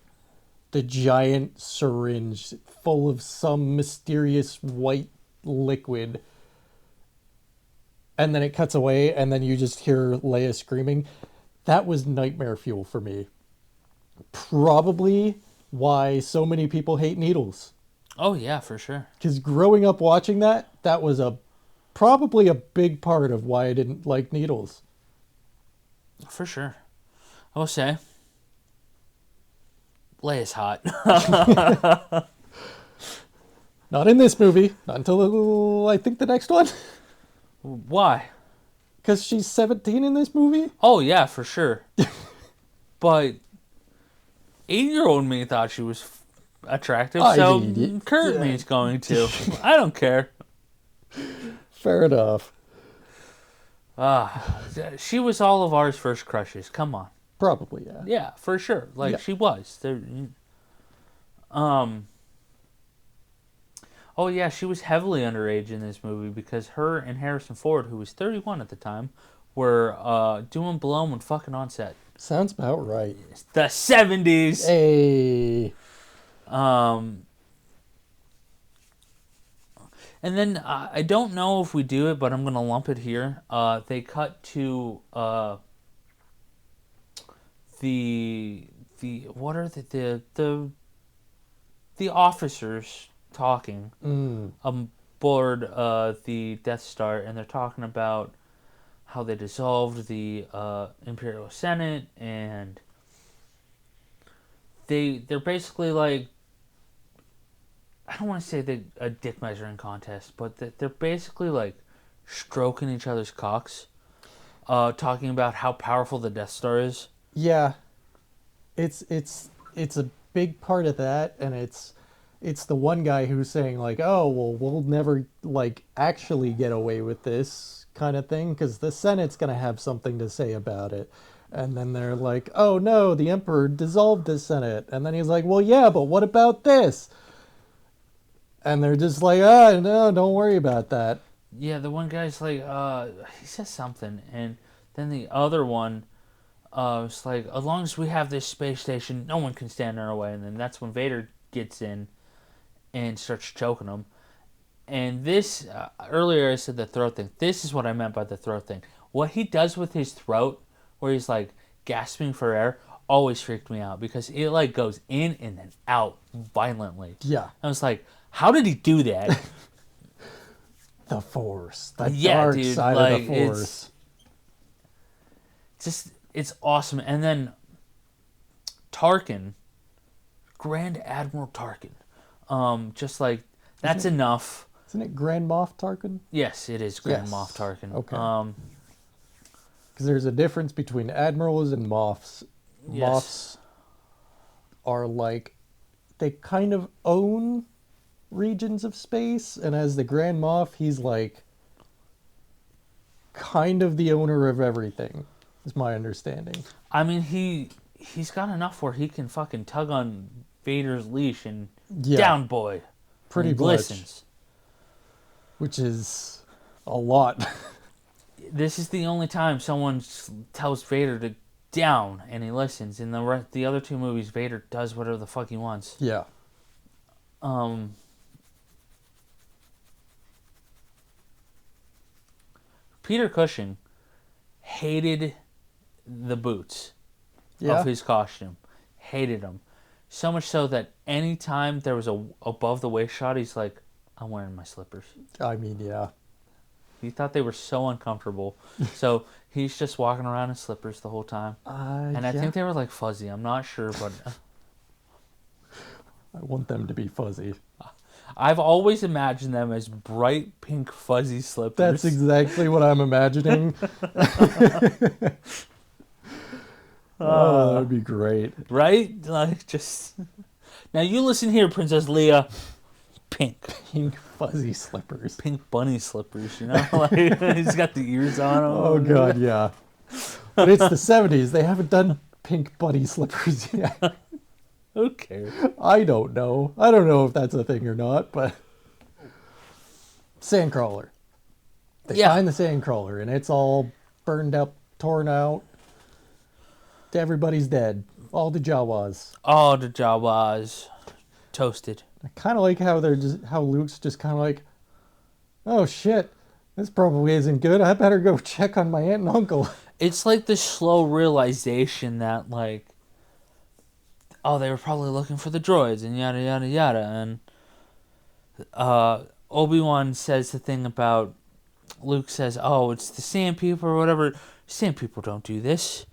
the giant syringe full of some mysterious white liquid, and then it cuts away, and then you just hear Leia screaming. That was nightmare fuel for me. Probably why so many people hate needles. Oh yeah, for sure. Because growing up watching that was probably a big part of why I didn't like needles. For sure. I will say, Leia's hot. Not in this movie. Not until I think the next one. Why? Because she's 17 in this movie? Oh yeah, for sure. But 8-year-old me thought she was attractive, so current me's going to. I don't care. Fair enough. She was all of ours first crushes. Come on. Probably, yeah. Yeah, for sure. Like, she was. Oh yeah, she was heavily underage in this movie because her and Harrison Ford, who was 31 at the time, were doing blow and fucking on set. Sounds about right. The 70s. Hey. And then I don't know if we do it, but I'm gonna lump it here. They cut to the what are the officers talking aboard the Death Star, and they're talking about how they dissolved the Imperial Senate, and they're basically like, I don't want to say a dick measuring contest, but they're basically like stroking each other's cocks, talking about how powerful the Death Star is. Yeah, it's a big part of that, and it's the one guy who's saying like, oh well, we'll never like actually get away with this kind of thing because the Senate's gonna have something to say about it. And then they're like, oh no, the Emperor dissolved the Senate. And then he's like, well yeah, but what about this? And they're just like, no, don't worry about that. Yeah, the one guy's like, he says something, and then the other one is like, as long as we have this space station, no one can stand in our way. And then that's when Vader gets in and starts choking him. And this, earlier I said the throat thing. This is what I meant by the throat thing. What he does with his throat, where he's like gasping for air, always freaked me out because it like goes in and then out violently. Yeah. I was like, how did he do that? The Force. The dark side of the Force. It's awesome. And then Tarkin, Grand Admiral Tarkin, just like, that's enough. Isn't it Grand Moff Tarkin? Yes, it is Grand Moff Tarkin. Okay. Because there's a difference between admirals and moths. Yes. Moths are like, they kind of own regions of space, and as the Grand Moff, he's like kind of the owner of everything, is my understanding. I mean, he's got enough where he can fucking tug on Vader's leash and down, boy. Pretty and much. Listens. Which is a lot. This is the only time someone tells Vader to down, and he listens. In the other two movies, Vader does whatever the fuck he wants. Yeah. Peter Cushing hated the boots of his costume. Hated them. So much so that anytime there was a above the waist shot, he's like, I'm wearing my slippers. I mean, yeah. He thought they were so uncomfortable. So he's just walking around in slippers the whole time. And I think they were like fuzzy. I'm not sure, but I want them to be fuzzy. I've always imagined them as bright pink fuzzy slippers. That's exactly what I'm imagining. Oh, that would be great. Right? Like, just... Now you listen here, Princess Leia. Pink. Pink fuzzy slippers. Pink bunny slippers, you know? Like, he's got the ears on him. Oh, God, yeah. But it's the 70s. They haven't done pink bunny slippers yet. Who cares? I don't know. I don't know if that's a thing or not, but... Sandcrawler. They find the Sandcrawler, and it's all burned up, torn out. Everybody's dead. All the Jawas. All the Jawas. Toasted. I kind of like how Luke's just kind of like, oh shit, this probably isn't good. I better go check on my aunt and uncle. It's like the slow realization that, like, oh, they were probably looking for the droids and yada yada yada. And Obi-Wan says the thing about, Luke says, oh, it's the Sand People or whatever. Sand People don't do this.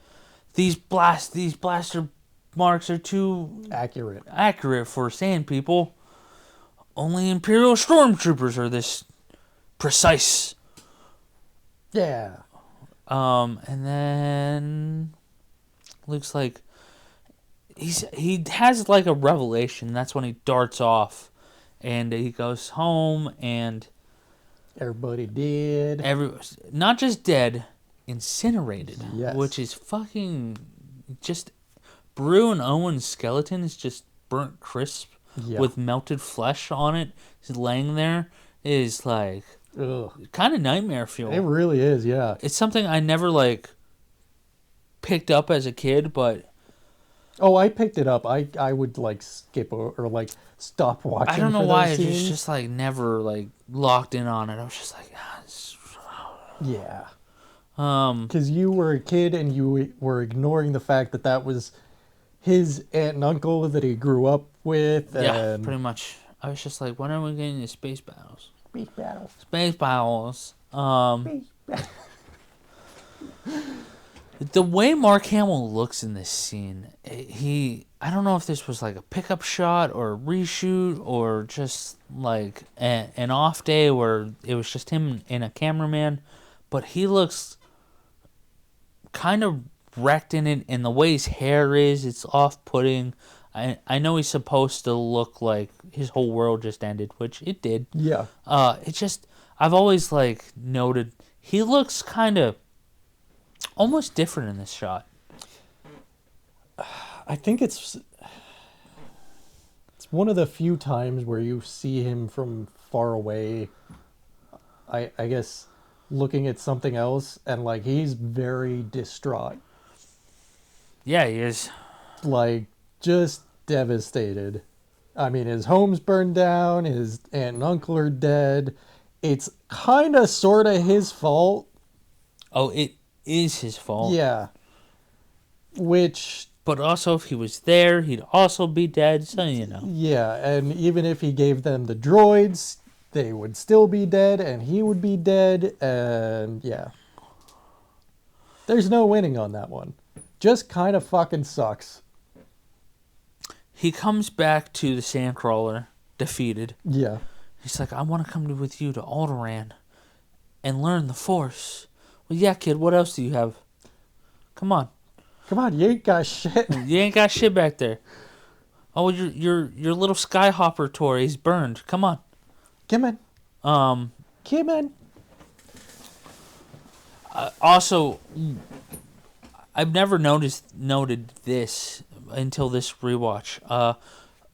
These blaster marks are too accurate for Sand People. Only Imperial stormtroopers are this precise. Yeah. And then Luke's like, he has like a revelation. That's when he darts off, and he goes home, and everybody dead. Not just dead, incinerated. Yes. Which is fucking just... Brew and Owen's skeleton is just burnt crisp with melted flesh on it. Just laying there is like kind of nightmare fuel. It really is, yeah. It's something I never like picked up as a kid, but I picked it up. I would like skip or like stop watching. I don't know why I just like never like locked in on it. I was just like, yeah. Because you were a kid and you were ignoring the fact that was his aunt and uncle that he grew up with. Yeah, pretty much. I was just like, when are we getting the space battles? Space battles. Space battles. The way Mark Hamill looks in this scene, I don't know if this was like a pickup shot or a reshoot or just like an off day where it was just him and a cameraman, but he looks kind of wrecked in it, and the way his hair is, it's off-putting. I know he's supposed to look like his whole world just ended, which it did. Yeah. It's just, I've always like noted he looks kind of almost different in this shot. I think it's one of the few times where you see him from far away. I guess looking at something else, and like he's very distraught. Yeah, he is. Like, just devastated. I mean, his home's burned down, his aunt and uncle are dead. It's kind of, sort of his fault. Oh, it is his fault. Yeah. But also, if he was there, he'd also be dead, so you know. Yeah, and even if he gave them the droids, they would still be dead, and he would be dead, and yeah. There's no winning on that one. Just kind of fucking sucks. He comes back to the Sandcrawler, defeated. Yeah. He's like, I want to come with you to Alderaan and learn the Force. Well, yeah, kid, what else do you have? Come on. Come on, you ain't got shit. You ain't got shit back there. Oh, your little skyhopper tour is burned. Come on. Come on. Um. Come on. Also, I've never noted this until this rewatch.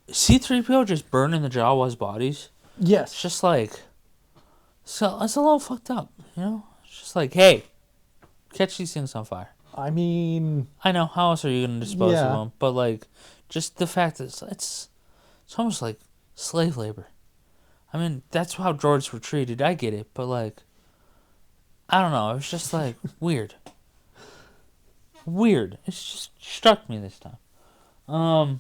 C-3PO just burning the Jawas' bodies. Yes. It's just like, so it's a little fucked up, you know. It's just like, hey, catch these things on fire. I mean, I know, how else are you gonna dispose yeah. of them? But like, just the fact that it's almost like slave labor. I mean, that's how droids were treated. I get it, but like, I don't know. It was just like weird. Weird. It just struck me this time.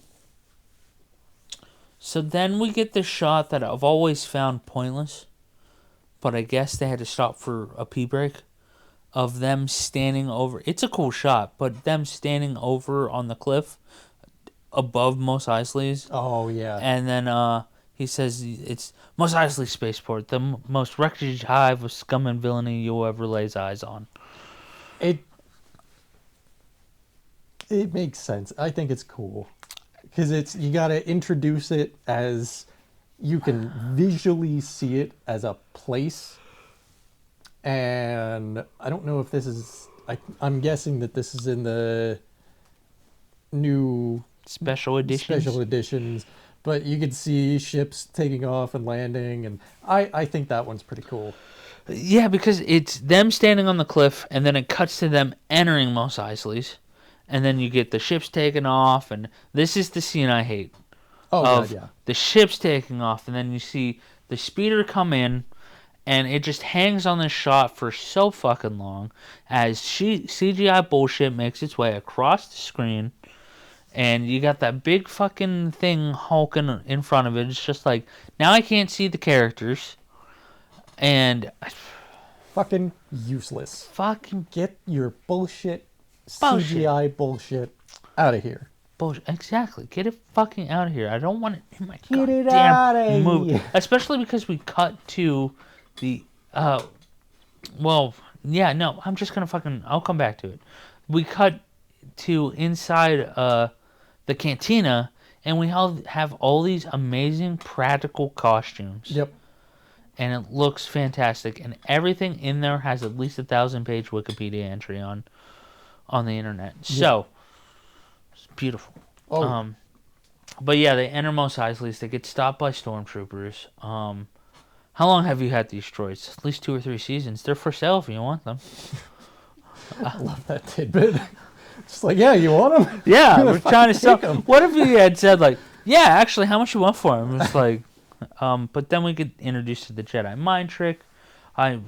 So then we get the shot that I've always found pointless, but I guess they had to stop for a pee break, of them standing over. It's a cool shot, but them standing over on the cliff above Mos Eisley's. Oh, yeah. And then he says it's Mos Eisley Spaceport, the most wreckage hive of scum and villainy you'll ever lay eyes on. It makes sense. I think it's cool. Because you got to introduce it as you can visually see it as a place. And I don't know if this is... I'm guessing that this is in the new... Special editions. But you can see ships taking off and landing. And I think that one's pretty cool. Yeah, because it's them standing on the cliff, and then it cuts to them entering Mos Eisley's. And then you get the ships taking off, and this is the scene I hate. Oh, God, yeah. The ships taking off, and then you see the speeder come in, and it just hangs on this shot for so fucking long as CGI bullshit makes its way across the screen, and you got that big fucking thing hulking in front of it. It's just like, now I can't see the characters, and... Fucking useless. Fucking... Get your bullshit. CGI bullshit out of here. Bullshit. Exactly. Get it fucking out of here. I don't want it in my Get it out of movie. here. Especially because we cut to the well, yeah, no, I'm just gonna fucking I'll come back to it. We cut to inside the cantina, and we have all these amazing practical costumes. Yep. And it looks fantastic, and everything in there has at least 1,000-page Wikipedia entry on the internet. So, it's beautiful. Oh. But yeah, they enter Mos Eisley's. They get stopped by stormtroopers. How long have you had these droids? At least 2 or 3 seasons. They're for sale if you want them. I love that tidbit. Just like, yeah, you want them? Yeah, we're trying to sell them. What if he had said, like, yeah, actually, how much you want for them? It's like, but then we get introduced to the Jedi mind trick. I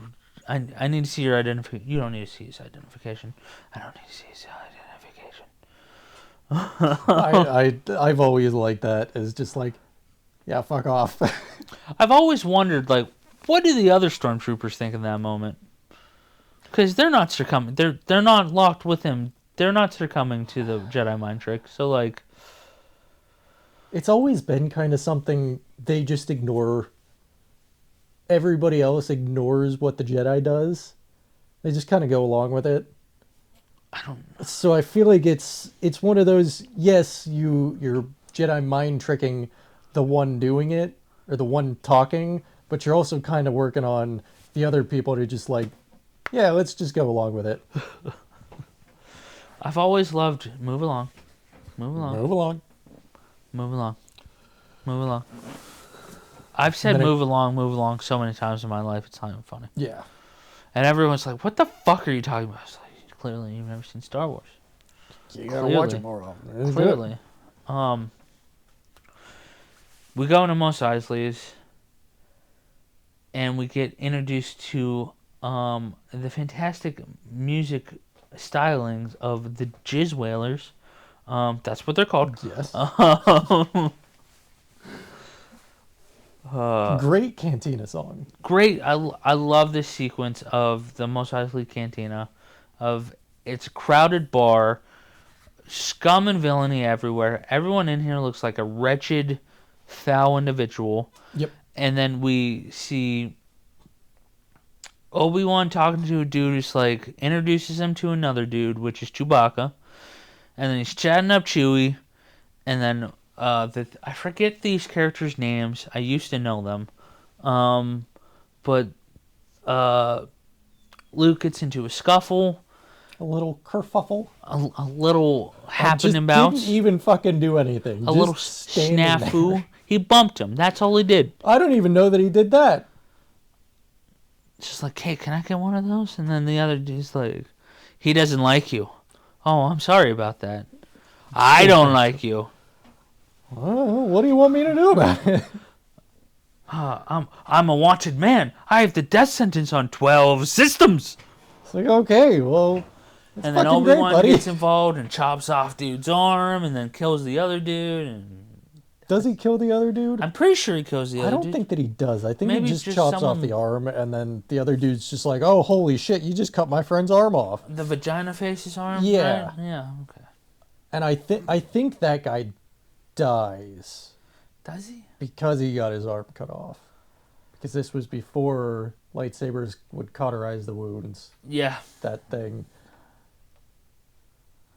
need to see your identification. You don't need to see his identification. I don't need to see his identification. I've always liked that as just like, yeah, fuck off. I've always wondered, like, what do the other stormtroopers think in that moment? Because they're not succumbing. They're not locked with him. They're not succumbing to the Jedi mind trick. So, like, it's always been kind of something they just ignore. Everybody else ignores what the Jedi does. They just kind of go along with it. I don't know. So I feel like it's one of those, yes, you're Jedi mind tricking the one doing it, or the one talking, but you're also kind of working on the other people to just like, yeah, let's just go along with it. I've always loved move along. I've said move along so many times in my life, it's not even funny. Yeah. And everyone's like, what the fuck are you talking about? I was like, clearly you've never seen Star Wars. You gotta watch it more often. Clearly. We go into Mos Eisley's, and we get introduced to the fantastic music stylings of the Jizz Whalers. That's what they're called. Yes. Great cantina song. Great. I love this sequence of the Mos Eisley Cantina. It's a crowded bar, scum and villainy everywhere. Everyone in here looks like a wretched, foul individual. Yep. And then we see Obi-Wan talking to a dude who's like introduces him to another dude, which is Chewbacca, and then he's chatting up Chewie, and then I forget these characters' names. I used to know them, but Luke gets into a scuffle, A little kerfuffle. a little Just happening bouts, didn't even fucking do anything. a Just little standing snafu. there. He bumped him. That's all he did. I don't even know that he did that. Just like, hey, can I get one of those? And then the other dude's like, he doesn't like you. Oh, I'm sorry about that. I don't like you. What do you want me to do about it? I'm a wanted man. I have the death sentence on 12 systems. It's like, okay, well, it's And then fucking great, Obi-Wan buddy. gets involved and chops off dude's arm and then kills the other dude. And Does he kill the other dude? I'm pretty sure he kills the I other don't dude. think that he does. I think Maybe he just just chops someone- off the arm, and then the other dude's just like, oh, holy shit, you just cut my friend's arm off. The vagina faces arm? Yeah. Right? Yeah, okay. And I think that guy dies Does he? because he got his arm cut off. Because this was before lightsabers would cauterize the wounds. Yeah. That thing.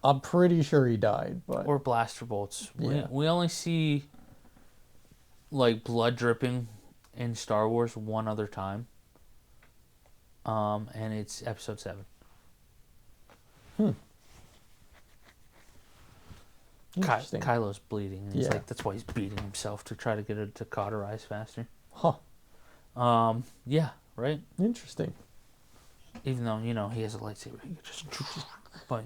I'm pretty sure he died, but Or blaster bolts. Yeah. We only see like blood dripping in Star Wars one other time. And it's episode 7. interesting. Kylo's bleeding. And he's Yeah. like, that's why he's beating himself to try to get it to cauterize faster. Huh. Yeah, right? Interesting. Even though, he has a lightsaber. He could just but,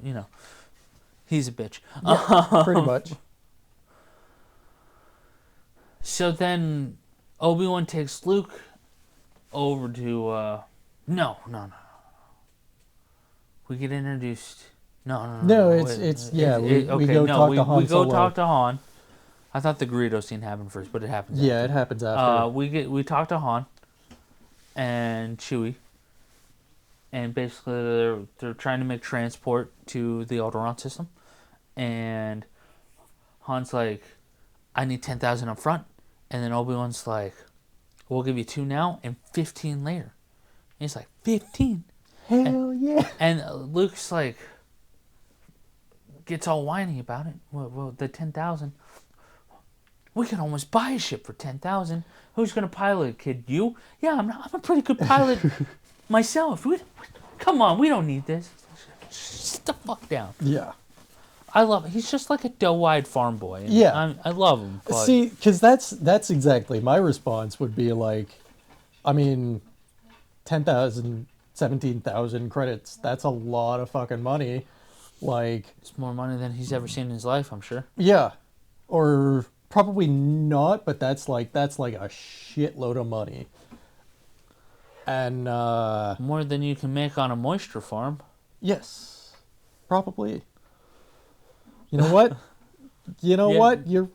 he's a bitch. Yeah, pretty much. So then Obi-Wan takes Luke over to, no. We get introduced. No, we go talk to Han We go Solo. talk to Han. I thought the Greedo scene happened first, but it happens Yeah, after. it happens after. We talk to Han and Chewie, and basically they're trying to make transport to the Alderaan system, and Han's like, I need 10,000 up front, and then Obi-Wan's like, we'll give you 2 now and 15 later. And he's like, 15? Hell yeah. And Luke's like, gets all whiny about it. Well, the 10,000. We could almost buy a ship for 10,000. Who's gonna pilot it, kid? You? Yeah, I'm a pretty good pilot myself. Come on, we don't need this. Sit the fuck down. Yeah. I love it. He's just like a doe-eyed farm boy. And Yeah. I love him. But See, because that's exactly my response would be like, I mean, 10,000, 17,000 credits. That's a lot of fucking money. Like, it's more money than he's ever seen in his life, I'm sure. yeah, or probably not, but that's like a shitload of money. And More than you can make on a moisture farm. yes, probably. You know what? You know Yeah. what? You're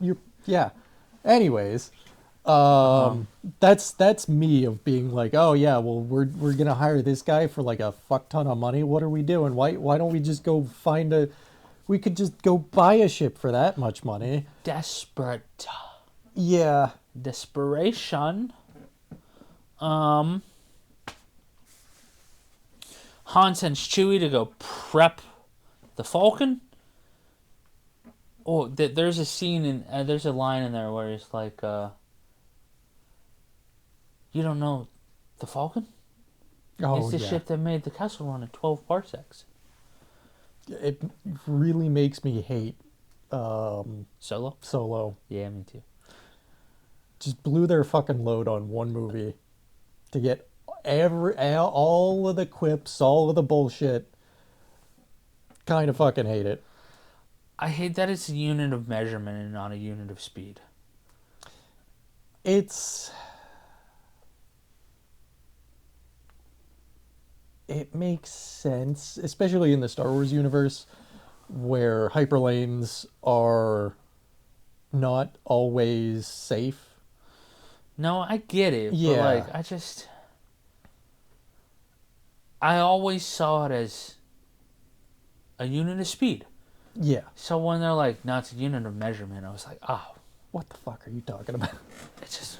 yeah. Anyways, that's me of being like, oh yeah, well we're gonna hire this guy for like a fuck ton of money. What are we doing? Why don't we just go find a? We could just go buy a ship for that much money. Desperate. Yeah. Desperation. Han sends Chewie to go prep the Falcon. Oh, there's a scene in there's a line in there where it's like, you don't know the Falcon? Oh It's the yeah. ship that made the Kessel Run at 12 parsecs. It really makes me hate Solo? Solo. Yeah, me too. Just blew their fucking load on one movie to get all of the quips, all of the bullshit. Kind of fucking hate it. I hate that it's a unit of measurement and not a unit of speed. It makes sense, especially in the Star Wars universe, where hyperlanes are not always safe. No, I get it. Yeah. But I always saw it as a unit of speed. Yeah. So when they're like, no, it's a unit of measurement, I was like, oh, What the fuck are you talking about? it's just,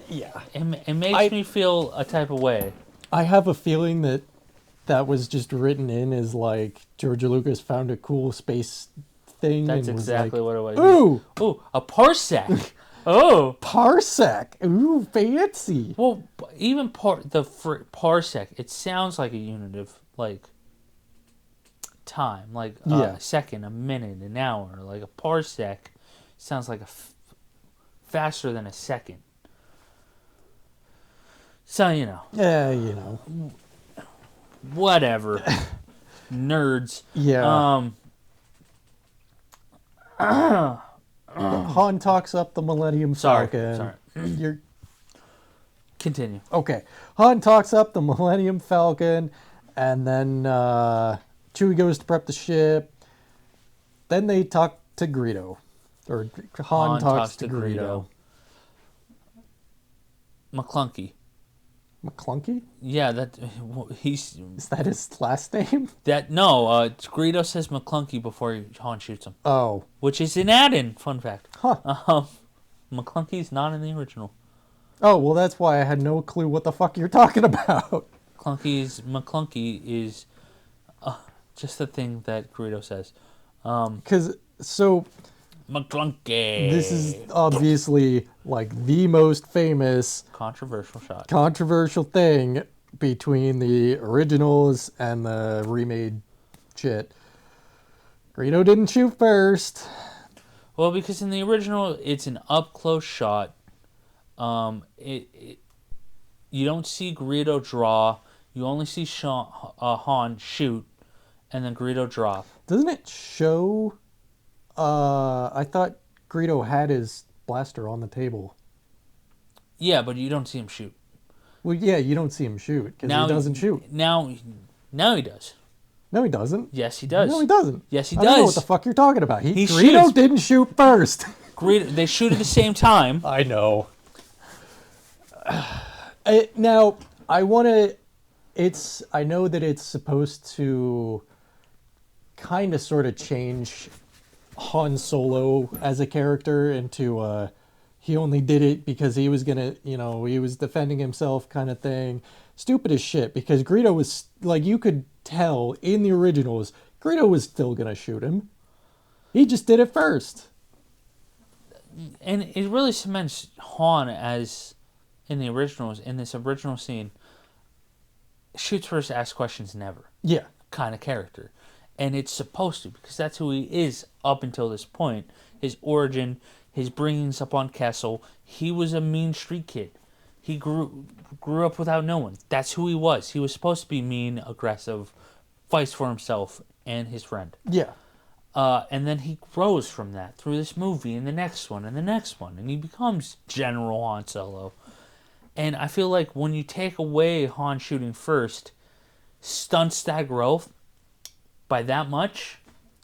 Yeah. it makes me feel a type of way. I have a feeling that that was just written in as like George Lucas found a cool space thing That's and was exactly like, what it was. "Ooh, Ooh, a parsec. Oh. parsec. Ooh, fancy." Well, even parsec, it sounds like a unit of like time, like Yeah. a second, a minute, an hour. Like a parsec sounds like faster than a second. So Yeah, you know. whatever, nerds. Yeah. Um, Han talks up the Millennium sorry, Falcon. You're continue. okay. Han talks up the Millennium Falcon, and then Chewie goes to prep the ship. Then they talk to Greedo, or Han talks to Greedo. McClunky. McClunky? Yeah, he's Is that his last name? that. No, Greedo says McClunky before Han shoots him, Oh, which is an add-in. Fun fact. huh. McClunky's not in the original. Oh, well, that's why I had no clue what the fuck you're talking about. McClunky is just the thing that Greedo says. Because so McClunky. this is obviously like the most famous Controversial shot. controversial thing between the originals and the remade shit. Greedo didn't shoot first. Well, because in the original, it's an up close shot. You don't see Greedo draw. You only see Han shoot, and then Greedo drop. Doesn't it show? I thought Greedo had his blaster on the table. Yeah, but you don't see him shoot. Well, yeah, you don't see him shoot because he doesn't shoot. Now he does. No, he doesn't. Yes, he does. No, he doesn't. Yes, he I don't know what does. the fuck you're talking about. He Greedo shoots. didn't shoot first. They shoot at the same time. I know. Now, I want to. I know that it's supposed to kind of sort of change Han Solo as a character into he only did it because he was gonna, he was defending himself kind of thing. Stupid as shit because Greedo was like, you could tell in the originals, Greedo was still gonna shoot him. He just did it first. And it really cements Han as, in the originals, in this original scene, shoots first, asks questions never Yeah. kind of character. And it's supposed to, because that's who he is up until this point. His origin, his bringings up on Kessel. He was a mean street kid. He grew up without no one. That's who he was. He was supposed to be mean, aggressive, fights for himself and his friend. Yeah. And then he grows from that through this movie and the next one and the next one. And he becomes General Han Solo. And I feel like when you take away Han shooting first, stunts that growth by that much.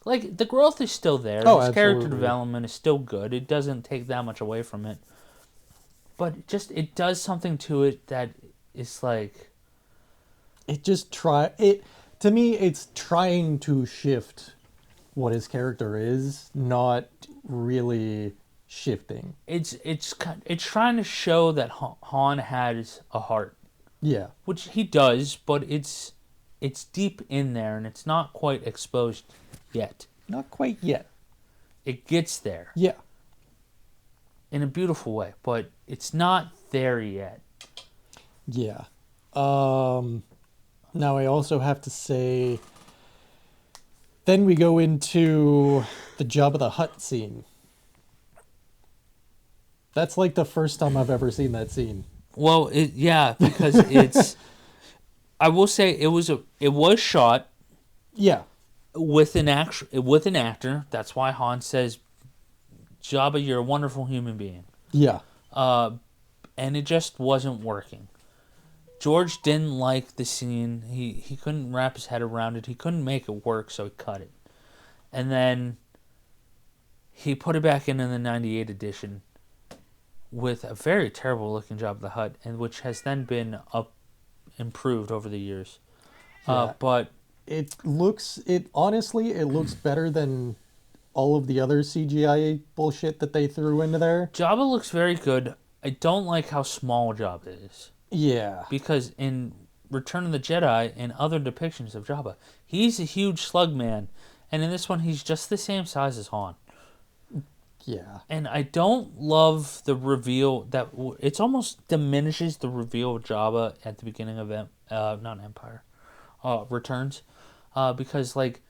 Like, the growth is still there. Oh, His character absolutely. development is still good. It doesn't take that much away from it. But it does something to it that is like... To me, it's trying to shift what his character is, not really shifting. It's trying to show that Han has a heart. Yeah. Which he does, but it's deep in there and it's not quite exposed yet. Not quite yet. It gets there Yeah. in a beautiful way, but it's not there yet. Yeah. Now I also have to say, then we go into the Jabba the Hutt scene. That's like the first time I've ever seen that scene. Well, because it's. I will say it was shot Yeah. with an actor. That's why Han says, "Jabba, you're a wonderful human being." Yeah. And it just wasn't working. George didn't like the scene. He couldn't wrap his head around it. He couldn't make it work, so he cut it. And then he put it back in the 98 edition with a very terrible looking Jabba the Hutt, and which has then been improved over the years. Yeah. But honestly, it looks better than all of the other CGI bullshit that they threw into there. Jabba looks very good. I don't like how small Jabba is. Yeah. Because in Return of the Jedi and other depictions of Jabba. He's a huge slug man, and in this one, he's just the same size as Han. Yeah. And I don't love the reveal that it's almost diminishes the reveal of Jabba at the beginning of not Empire, Returns, because like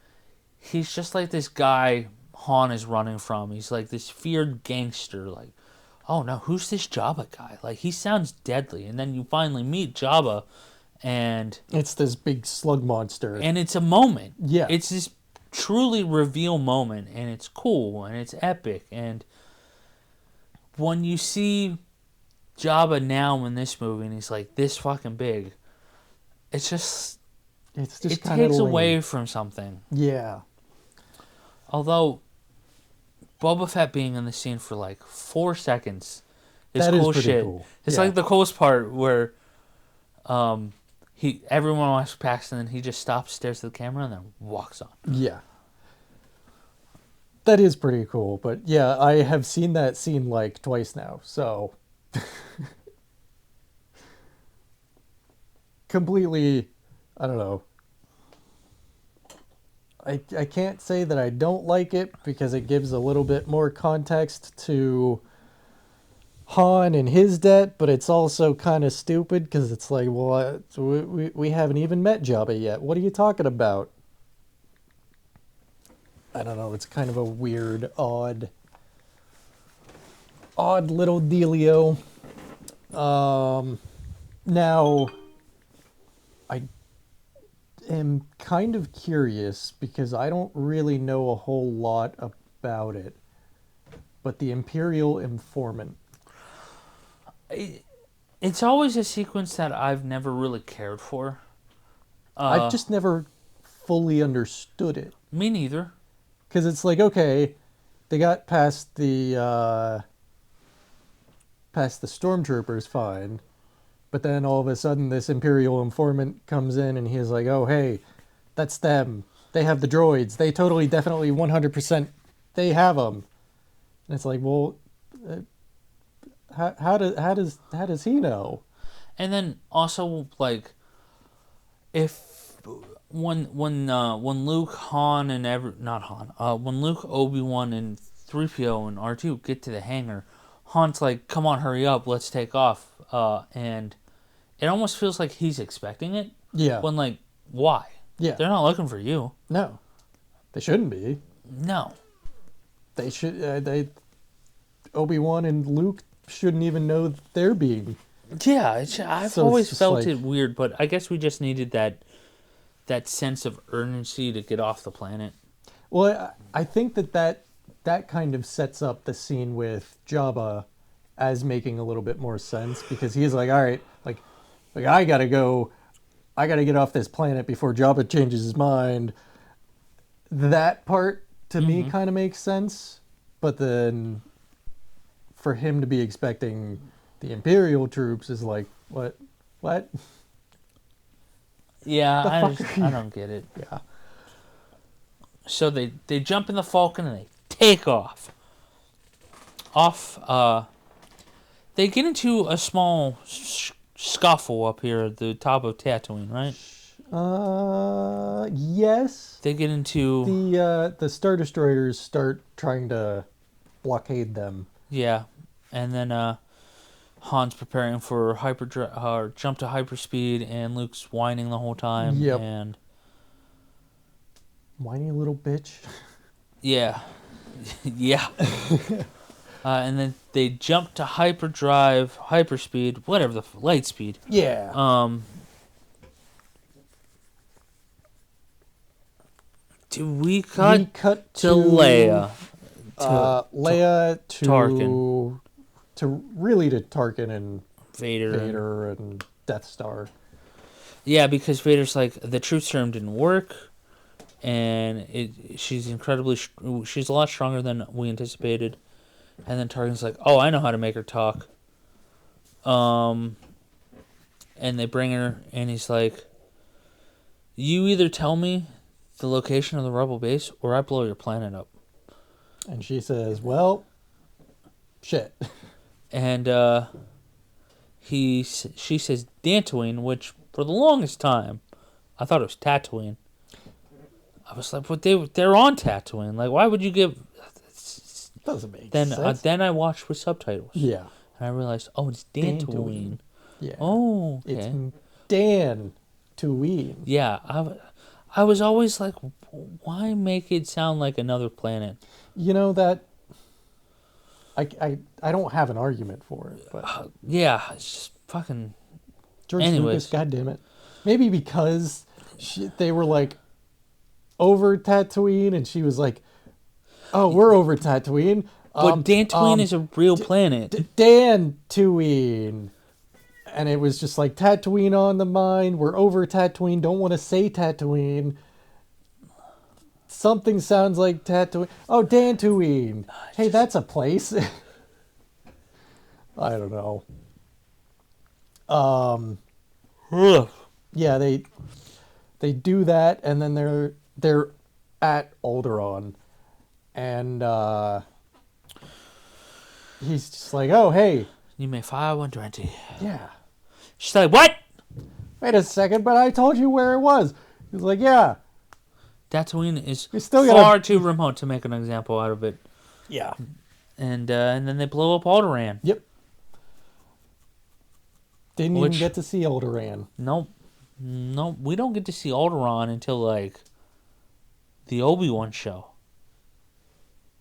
he's just like this guy Han is running from. He's like this feared gangster. Like, oh no, who's this Jabba guy? Like he sounds deadly, and then you finally meet Jabba, and It's this big slug monster. and it's a moment. Yeah. It's this truly reveal moment, and it's cool and it's epic. And when you see Jabba now in this movie and he's like this fucking big, it just kind takes of away from something. Yeah. Although Boba Fett being in the scene for like 4 seconds is That is cool pretty shit. cool. It's Yeah. like the coolest part where everyone walks past and then he just stops, stares at the camera, and then walks on. Yeah. That is pretty cool, but yeah, I have seen that scene like twice now, so completely, I don't know. I can't say that I don't like it because it gives a little bit more context to Han and his debt, but it's also kind of stupid because it's like, well, we haven't even met Jabba yet. What are you talking about? I don't know. It's kind of a weird, odd little dealio. Now, I am kind of curious because I don't really know a whole lot about it, but the Imperial Informant. It's always a sequence that I've never really cared for. I've just never fully understood it. Me neither. Because it's like, okay, they got past the stormtroopers fine, but then all of a sudden this Imperial informant comes in and he's like, oh, hey, that's them. They have the droids. They totally, definitely, 100%, they have them. And it's like, well, how does he know? And then also like, if when Luke, Han, and when Luke, Obi-Wan, and 3PO and R2 get to the hangar, Han's like, "Come on, hurry up, let's take off." And it almost feels like he's expecting it. Yeah. When like, why? Yeah. They're not looking for you. No, they shouldn't be. No. They should. Obi-Wan and Luke shouldn't even know that they're being. Yeah, I've So always it's felt like- it weird, but I guess we just needed that sense of urgency to get off the planet. Well, I think that kind of sets up the scene with Jabba as making a little bit more sense because he's like, all right, like I gotta get off this planet before Jabba changes his mind. That part to me kind of makes sense, but then for him to be expecting the Imperial troops is like, what? Yeah, The fuck are I you- don't get it. Yeah. So they jump in the Falcon and they take off. They get into a small scuffle up here at the top of Tatooine, right? Yes. They get into The Star Destroyers start trying to blockade them. yeah, and then Han's preparing for jump to hyperspeed, and Luke's whining the whole time. Yep. And Whiny little bitch. yeah, yeah. And then they jump to hyperspeed, whatever light speed. Yeah. Do we cut, We cut to Leia? Leia to Tarkin. to Tarkin and Vader. Vader and Death Star. Yeah, because Vader's like, the truth serum didn't work, and she's a lot stronger than we anticipated. And then Tarkin's like, oh, I know how to make her talk. And they bring her, and he's like, you either tell me the location of the rebel base, or I blow your planet up. And she says, well, shit. And she says Dantooine, which For the longest time, I thought it was Tatooine. I was like, but they're on Tatooine. Like, why would you give? Doesn't make Then sense. then I watched with subtitles. Yeah. And I realized, oh, it's Dantooine. Dantooine. Yeah. Oh, okay. It's Dantooine. Yeah, I was always like, why make it sound like another planet? You know that. I don't have an argument for it, but Yeah, it's just fucking. George anyways. Lucas, goddamn it, maybe because they were like over Tatooine, and she was like, "Oh, we're over Tatooine." But Dantooine is a real planet. Dantooine. And it was just like Tatooine on the mind. We're over Tatooine. Don't want to say Tatooine. Something sounds like Tatooine. Oh, Dantooine. Hey, that's a place. I don't know. Ugh. Yeah, they do that, and then they're at Alderaan, and he's just like, "Oh, hey, You may fire 120. yeah." She's like, what? Wait a second, but I told you where it was. He's like, "Yeah." Tatooine is We still far gotta- too remote to make an example out of it. Yeah. And then they blow up Alderaan. Yep. Didn't Which- even get to see Alderaan. Nope. We don't get to see Alderaan until, like, the Obi-Wan show.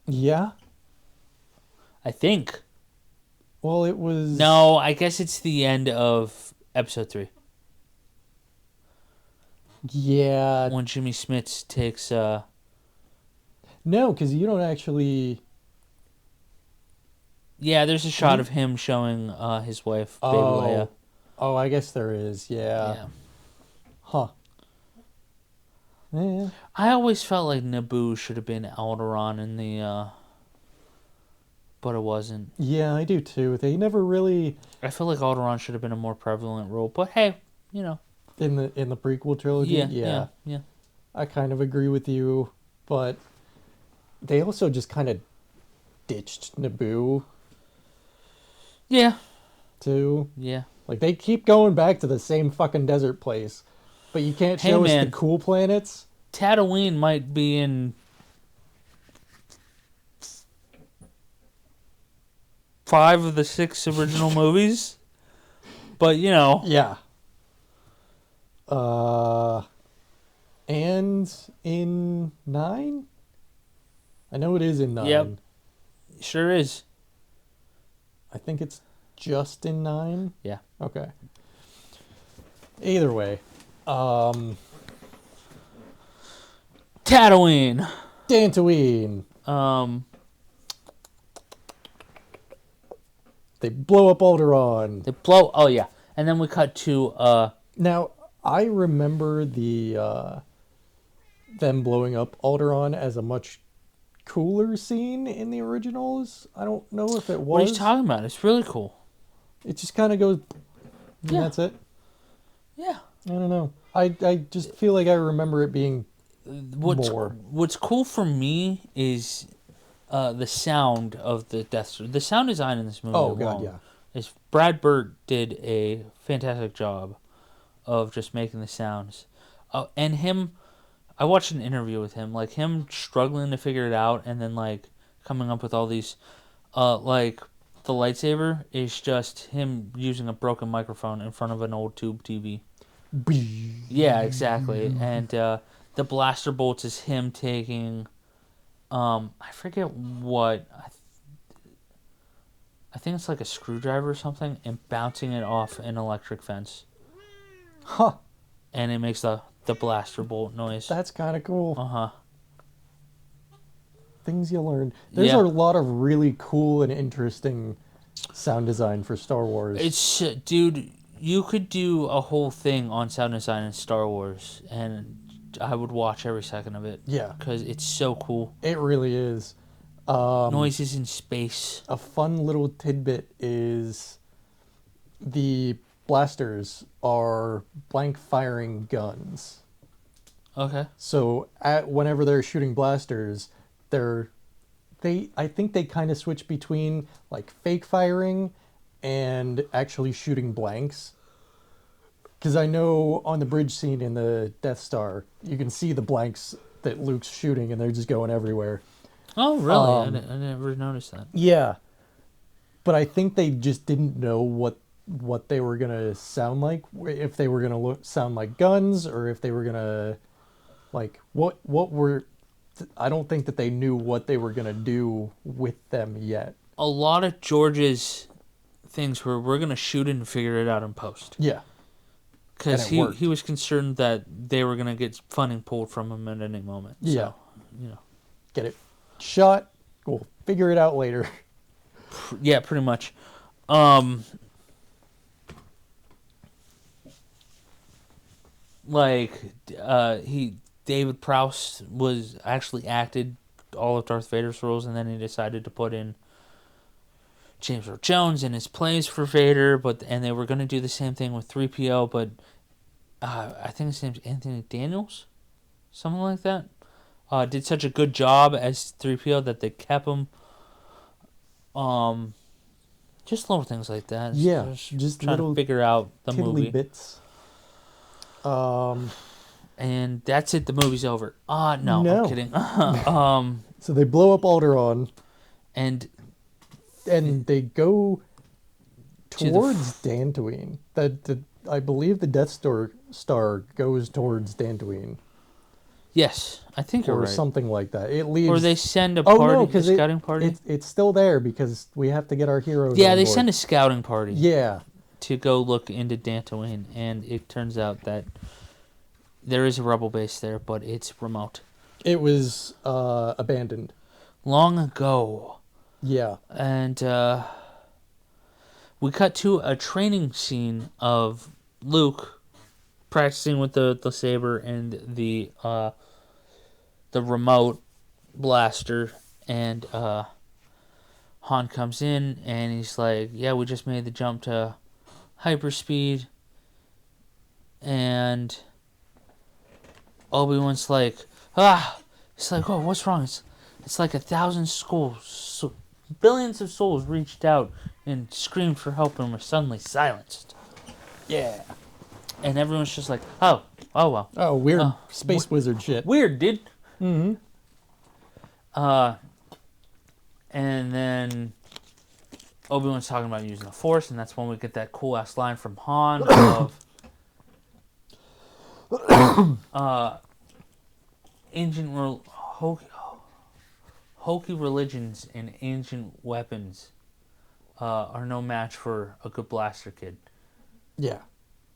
Yeah. I think. Well, it was. No, I guess it's the end of episode 3. Yeah. When Jimmy Smits takes, No, because you don't actually. Yeah, there's a shot of him showing his wife, Baby Leia. Oh, I guess there is. Yeah. Yeah. Huh. Yeah. I always felt like Naboo should have been Alderaan in the, but it wasn't. Yeah, I do too. They never really I feel like Alderaan should have been a more prevalent role, but hey, you know. in the prequel trilogy. Yeah. I kind of agree with you, but they also just kind of ditched Naboo Yeah. too. Yeah. Like they keep going back to the same fucking desert place, but you can't Hey, show us man. the cool planets. Tatooine might be in 5 of the 6 original movies, but you know. Yeah. And in 9? I know it is in 9. Yep. Sure is. I think it's just in 9. Yeah. Okay. Either way, Tatooine. Dantooine. They blow up Alderaan. They blow. Oh yeah, and then we cut to Now, I remember the them blowing up Alderaan as a much cooler scene in the originals. I don't know if it was. What are you talking about? It's really cool. It just kind of goes. And Yeah. That's it. Yeah. I don't know. I just feel like I remember it being more. What's cool for me is the sound of the Death Star. The sound design in this movie. Oh god, alone yeah. Is Brad Bird did a fantastic job of just making the sounds. And him, I watched an interview with him, like him struggling to figure it out, and then like coming up with all these, like the lightsaber is just him using a broken microphone in front of an old tube TV. Yeah, exactly. And the blaster bolts is him taking, I forget what. I think it's like a screwdriver or something, and bouncing it off an electric fence. Huh. And it makes the blaster bolt noise. That's kind of cool. Uh-huh. Things you learn. There's Yeah. a lot of really cool and interesting sound design for Star Wars. It's, dude, you could do a whole thing on sound design in Star Wars, and I would watch every second of it. Yeah. Because it's so cool. It really is. Noises in space. A fun little tidbit is the blasters are blank firing guns. Okay. So whenever they're shooting blasters, I think they kind of switch between like fake firing and actually shooting blanks. Because I know on the bridge scene in the Death Star, you can see the blanks that Luke's shooting, and they're just going everywhere. Oh, really? I never noticed that. Yeah, but I think they just didn't know what they were gonna sound like. If they were gonna sound like guns, or if they were gonna like what were. I don't think that they knew what they were gonna do with them yet. A lot of George's things were we're gonna shoot it and figure it out in post. Yeah, Because And it worked. he was concerned that they were gonna get funding pulled from him at any moment. Yeah. So, you know. get it shot. We'll figure it out later. Yeah, pretty much. David Prowse was actually acted all of Darth Vader's roles, and then he decided to put in James Earl Jones in his plays for Vader, and they were going to do the same thing with 3PO, but I think his name's Anthony Daniels, something like that. Did such a good job as 3PO that they kept him. Just little things like that. Yeah, just trying little to figure out the tiddly movie. bits. And that's it. The movie's over. No, No. I'm kidding. So they blow up Alderaan, And they go To the towards Dantooine. I believe the Death Star goes towards Dantooine, yes, I think you're or right. something like that. It leaves. Or they send a Oh party, no, a because scouting party. it's still there because we have to get our heroes. Yeah, on they board. send a scouting party Yeah, to go look into Dantooine, and it turns out that there is a rebel base there, but it's remote. it was abandoned. Long ago. Yeah, And we cut to a training scene of Luke practicing with the saber and the remote blaster, and Han comes in and he's like, "Yeah, we just made the jump to hyperspeed," and Obi-Wan's like, it's like, "Oh, what's wrong?" It's like 1,000 souls, billions of souls reached out and screamed for help and were suddenly silenced. yeah. And everyone's just like, oh well. Oh, weird space wizard shit. Weird, dude. Mm-hmm. And then Obi-Wan's talking about using the Force, and that's when we get that cool-ass line from Han of ancient hokey religions and ancient weapons are no match for a good blaster kid. Yeah.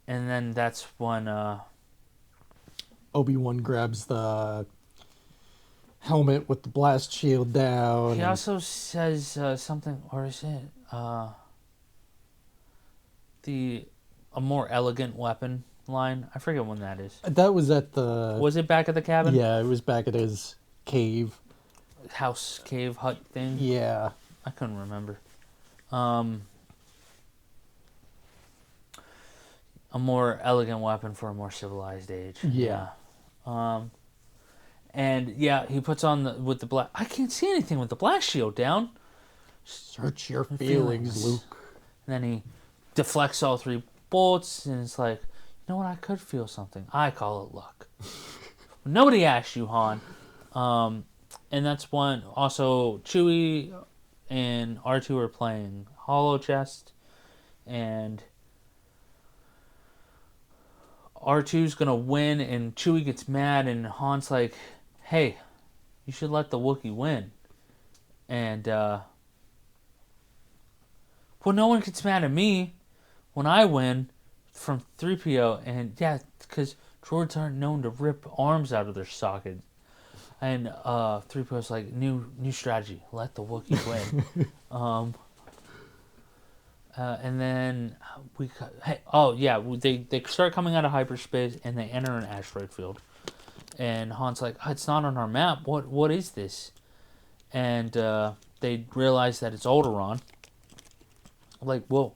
And then that's when Obi-Wan grabs the helmet with the blast shield down. he also says something, or is it a more elegant weapon line? I forget when that is. That was at the... Was it back at the cabin? Yeah, it was back at his cave. House, cave, hut thing? Yeah. I couldn't remember. A more elegant weapon for a more civilized age. Yeah. And yeah, he puts on with the black. I can't see anything with the blast shield down. Search your feelings, Luke. And then he deflects all 3 bullets, and it's like, you know what? I could feel something. I call it luck. Nobody asked you, Han. And that's when also Chewie and R2 are playing Hollow Chest, and R2's gonna win, and Chewie gets mad, and Han's like, "Hey, you should let the Wookiee win." And well, no one gets mad at me when I win from 3PO, and yeah, because droids aren't known to rip arms out of their sockets. And 3PO's like, new strategy, let the Wookiee win. And then they start coming out of hyperspace, and they enter an asteroid field. And Han's like, it's not on our map. What is this? And they realize that it's Alderaan. Like, whoa.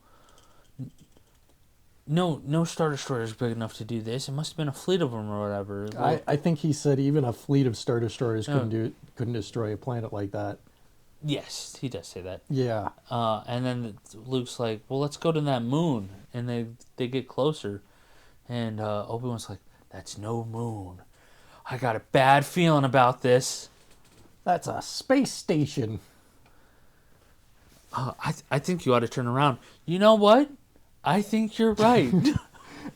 No Star Destroyer is big enough to do this. It must have been a fleet of them or whatever. I think he said even a fleet of Star Destroyers couldn't destroy a planet like that. Yes, he does say that. Yeah. And then Luke's like, well, let's go to that moon. And they get closer. And Obi-Wan's like, that's no moon. I got a bad feeling about this. That's a space station. I think you ought to turn around. You know what? I think you're right.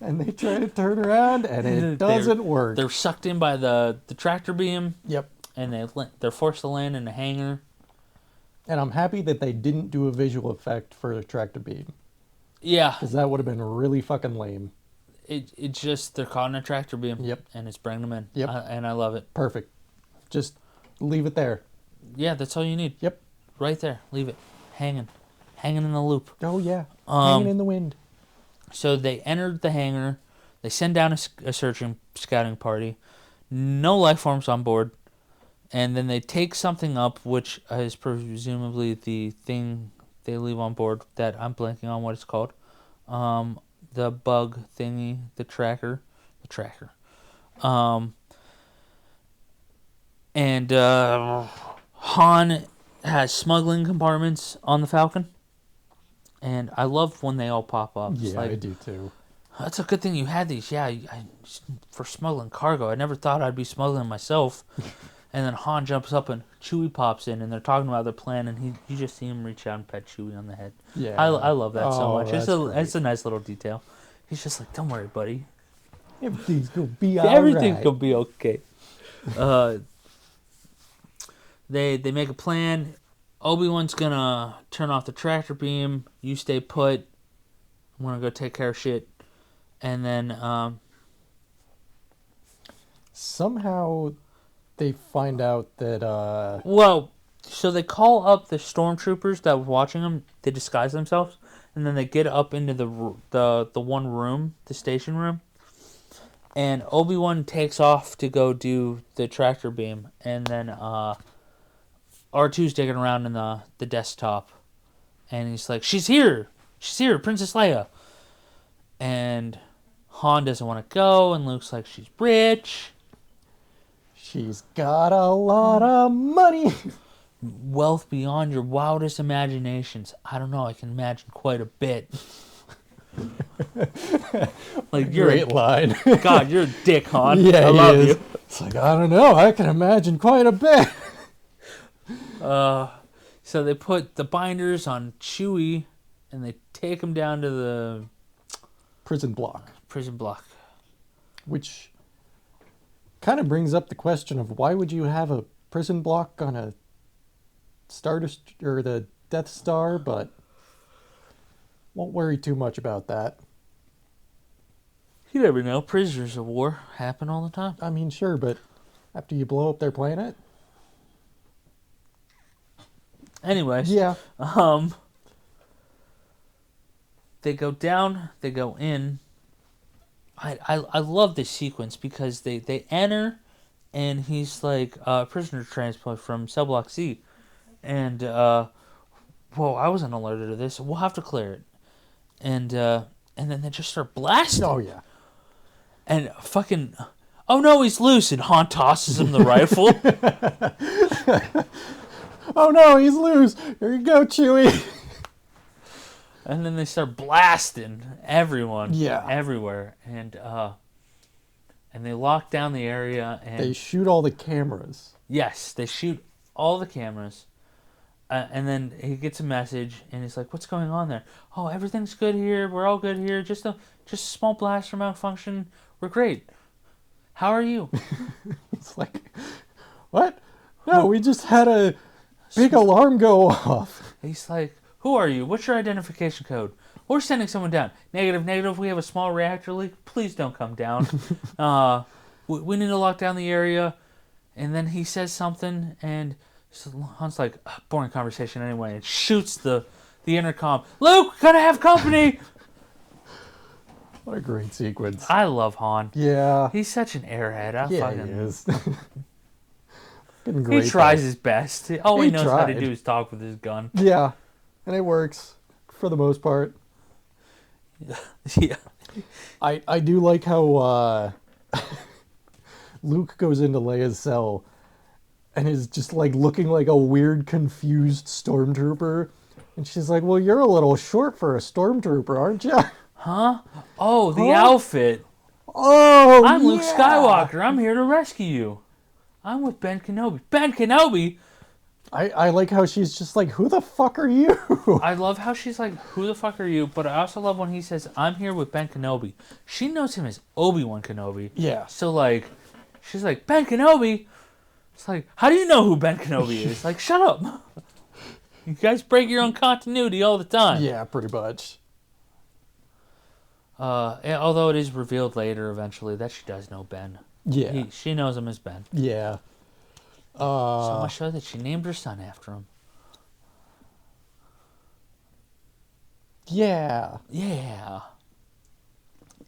And they try to turn around, and it doesn't work. They're sucked in by the tractor beam. Yep. And they're forced to land in a hangar. And I'm happy that they didn't do a visual effect for the tractor beam. Yeah. Because that would have been really fucking lame. It's just they're caught in a tractor beam. Yep. And it's bringing them in. Yep. And I love it. Perfect. Just leave it there. Yeah, that's all you need. Yep. Right there. Leave it. Hanging in the loop. Oh, yeah. Hanging in the wind. So they entered the hangar. They send down a searching scouting party. No life forms on board. And then they take something up, which is presumably the thing they leave on board that I'm blanking on what it's called. The bug thingy, the tracker. And Han has smuggling compartments on the Falcon. And I love when they all pop up. Yeah, I do too. That's a good thing you had these. Yeah, for smuggling cargo. I never thought I'd be smuggling myself. And then Han jumps up and Chewie pops in, and they're talking about their plan, and you just see him reach out and pet Chewie on the head. Yeah, I love that so much. It's a nice little detail. He's just like, don't worry, buddy. Everything's gonna be all Everything's right. gonna be okay. They make a plan. Obi-Wan's gonna turn off the tractor beam. You stay put. I'm gonna go take care of shit. And then somehow they find out that so they call up the stormtroopers that were watching them. They disguise themselves, and then they get up into the one room, the station room. And Obi-Wan takes off to go do the tractor beam, and then R2's digging around in the desktop, and he's like, she's here, Princess Leia. And Han doesn't want to go, and Luke's like, she's rich. She's got a lot of money. Wealth beyond your wildest imaginations. I don't know, I can imagine quite a bit. Like, you're Great line. God, you're a dick, Han. Yeah, I love is. you. It's like, I don't know, I can imagine quite a bit. So they put the binders on Chewie, and they take him down to the Prison block. Which kind of brings up the question of why would you have a prison block on a or the Death Star, but won't worry too much about that. You never know. Prisoners of war happen all the time. I mean, sure, but after you blow up their planet? Anyways. Yeah. They go down, they go in. I love this sequence because they enter, and he's like, prisoner transport from Cell Block C. And, whoa, I wasn't alerted to this. We'll have to clear it. And then they just start blasting. Oh, yeah. And fucking, oh no, he's loose. And Han tosses him the rifle. Oh no, he's loose. Here you go, Chewie. And then they start blasting everyone. Yeah. Everywhere. And they lock down the area. And They shoot all the cameras. yes, they shoot all the cameras. And then he gets a message, and he's like, what's going on there? Oh, everything's good here. We're all good here. Just a small blaster malfunction. We're great. How are you? It's like, what? No, we just had a big alarm go off. He's like, who are you? What's your identification code? We're sending someone down. Negative. We have a small reactor leak. Please don't come down. We need to lock down the area. And then he says something, and so Han's like, boring conversation anyway, and shoots the intercom. Luke, gonna have company! What a great sequence. I love Han. Yeah. He's such an airhead. He is. Great, he tries his best. All he knows how to tried. do is talk with his gun. Yeah. And it works for the most part. Yeah. I do like how Luke goes into Leia's cell and is just like looking like a weird, confused stormtrooper. And she's like, well, you're a little short for a stormtrooper, aren't you? Huh? Oh, the outfit. Oh, I'm Luke yeah. Skywalker. I'm here to rescue you. I'm with Ben Kenobi. Ben Kenobi? I like how she's just like, who the fuck are you? I love how she's like, who the fuck are you? But I also love when he says, I'm here with Ben Kenobi. She knows him as Obi-Wan Kenobi. Yeah. So, like, she's like, Ben Kenobi? It's like, how do you know who Ben Kenobi is? Like, shut up. You guys break your own continuity all the time. Yeah, pretty much. Although it is revealed later, eventually, that she does know Ben. Yeah. She knows him as Ben. Yeah. So much so that she named her son after him. Yeah. Yeah.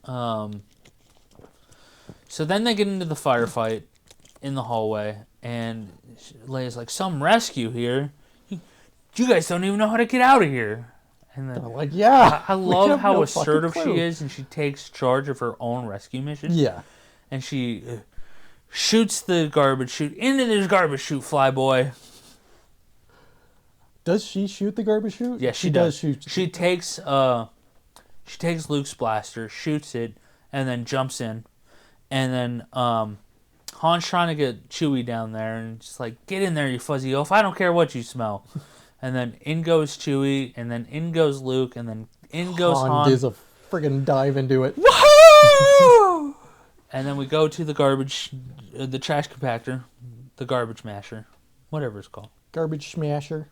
So then they get into the firefight in the hallway, and Leia's like, some rescue here? You guys don't even know how to get out of here. And then, I'm like, yeah. I we love have how no assertive fucking clue. she is, and she takes charge of her own rescue mission. Yeah. And she shoots the garbage chute into this garbage chute, Flyboy. Does she shoot the garbage chute? Yeah, she does. She takes Luke's blaster, shoots it, and then jumps in. And then Han's trying to get Chewie down there, and just like, get in there, you fuzzy oaf. I don't care what you smell. And then in goes Chewie, and then in goes Luke, and then in goes Han. does a friggin' dive into it. Woohoo! And then we go to the trash compactor, the garbage masher, whatever it's called. Garbage smasher.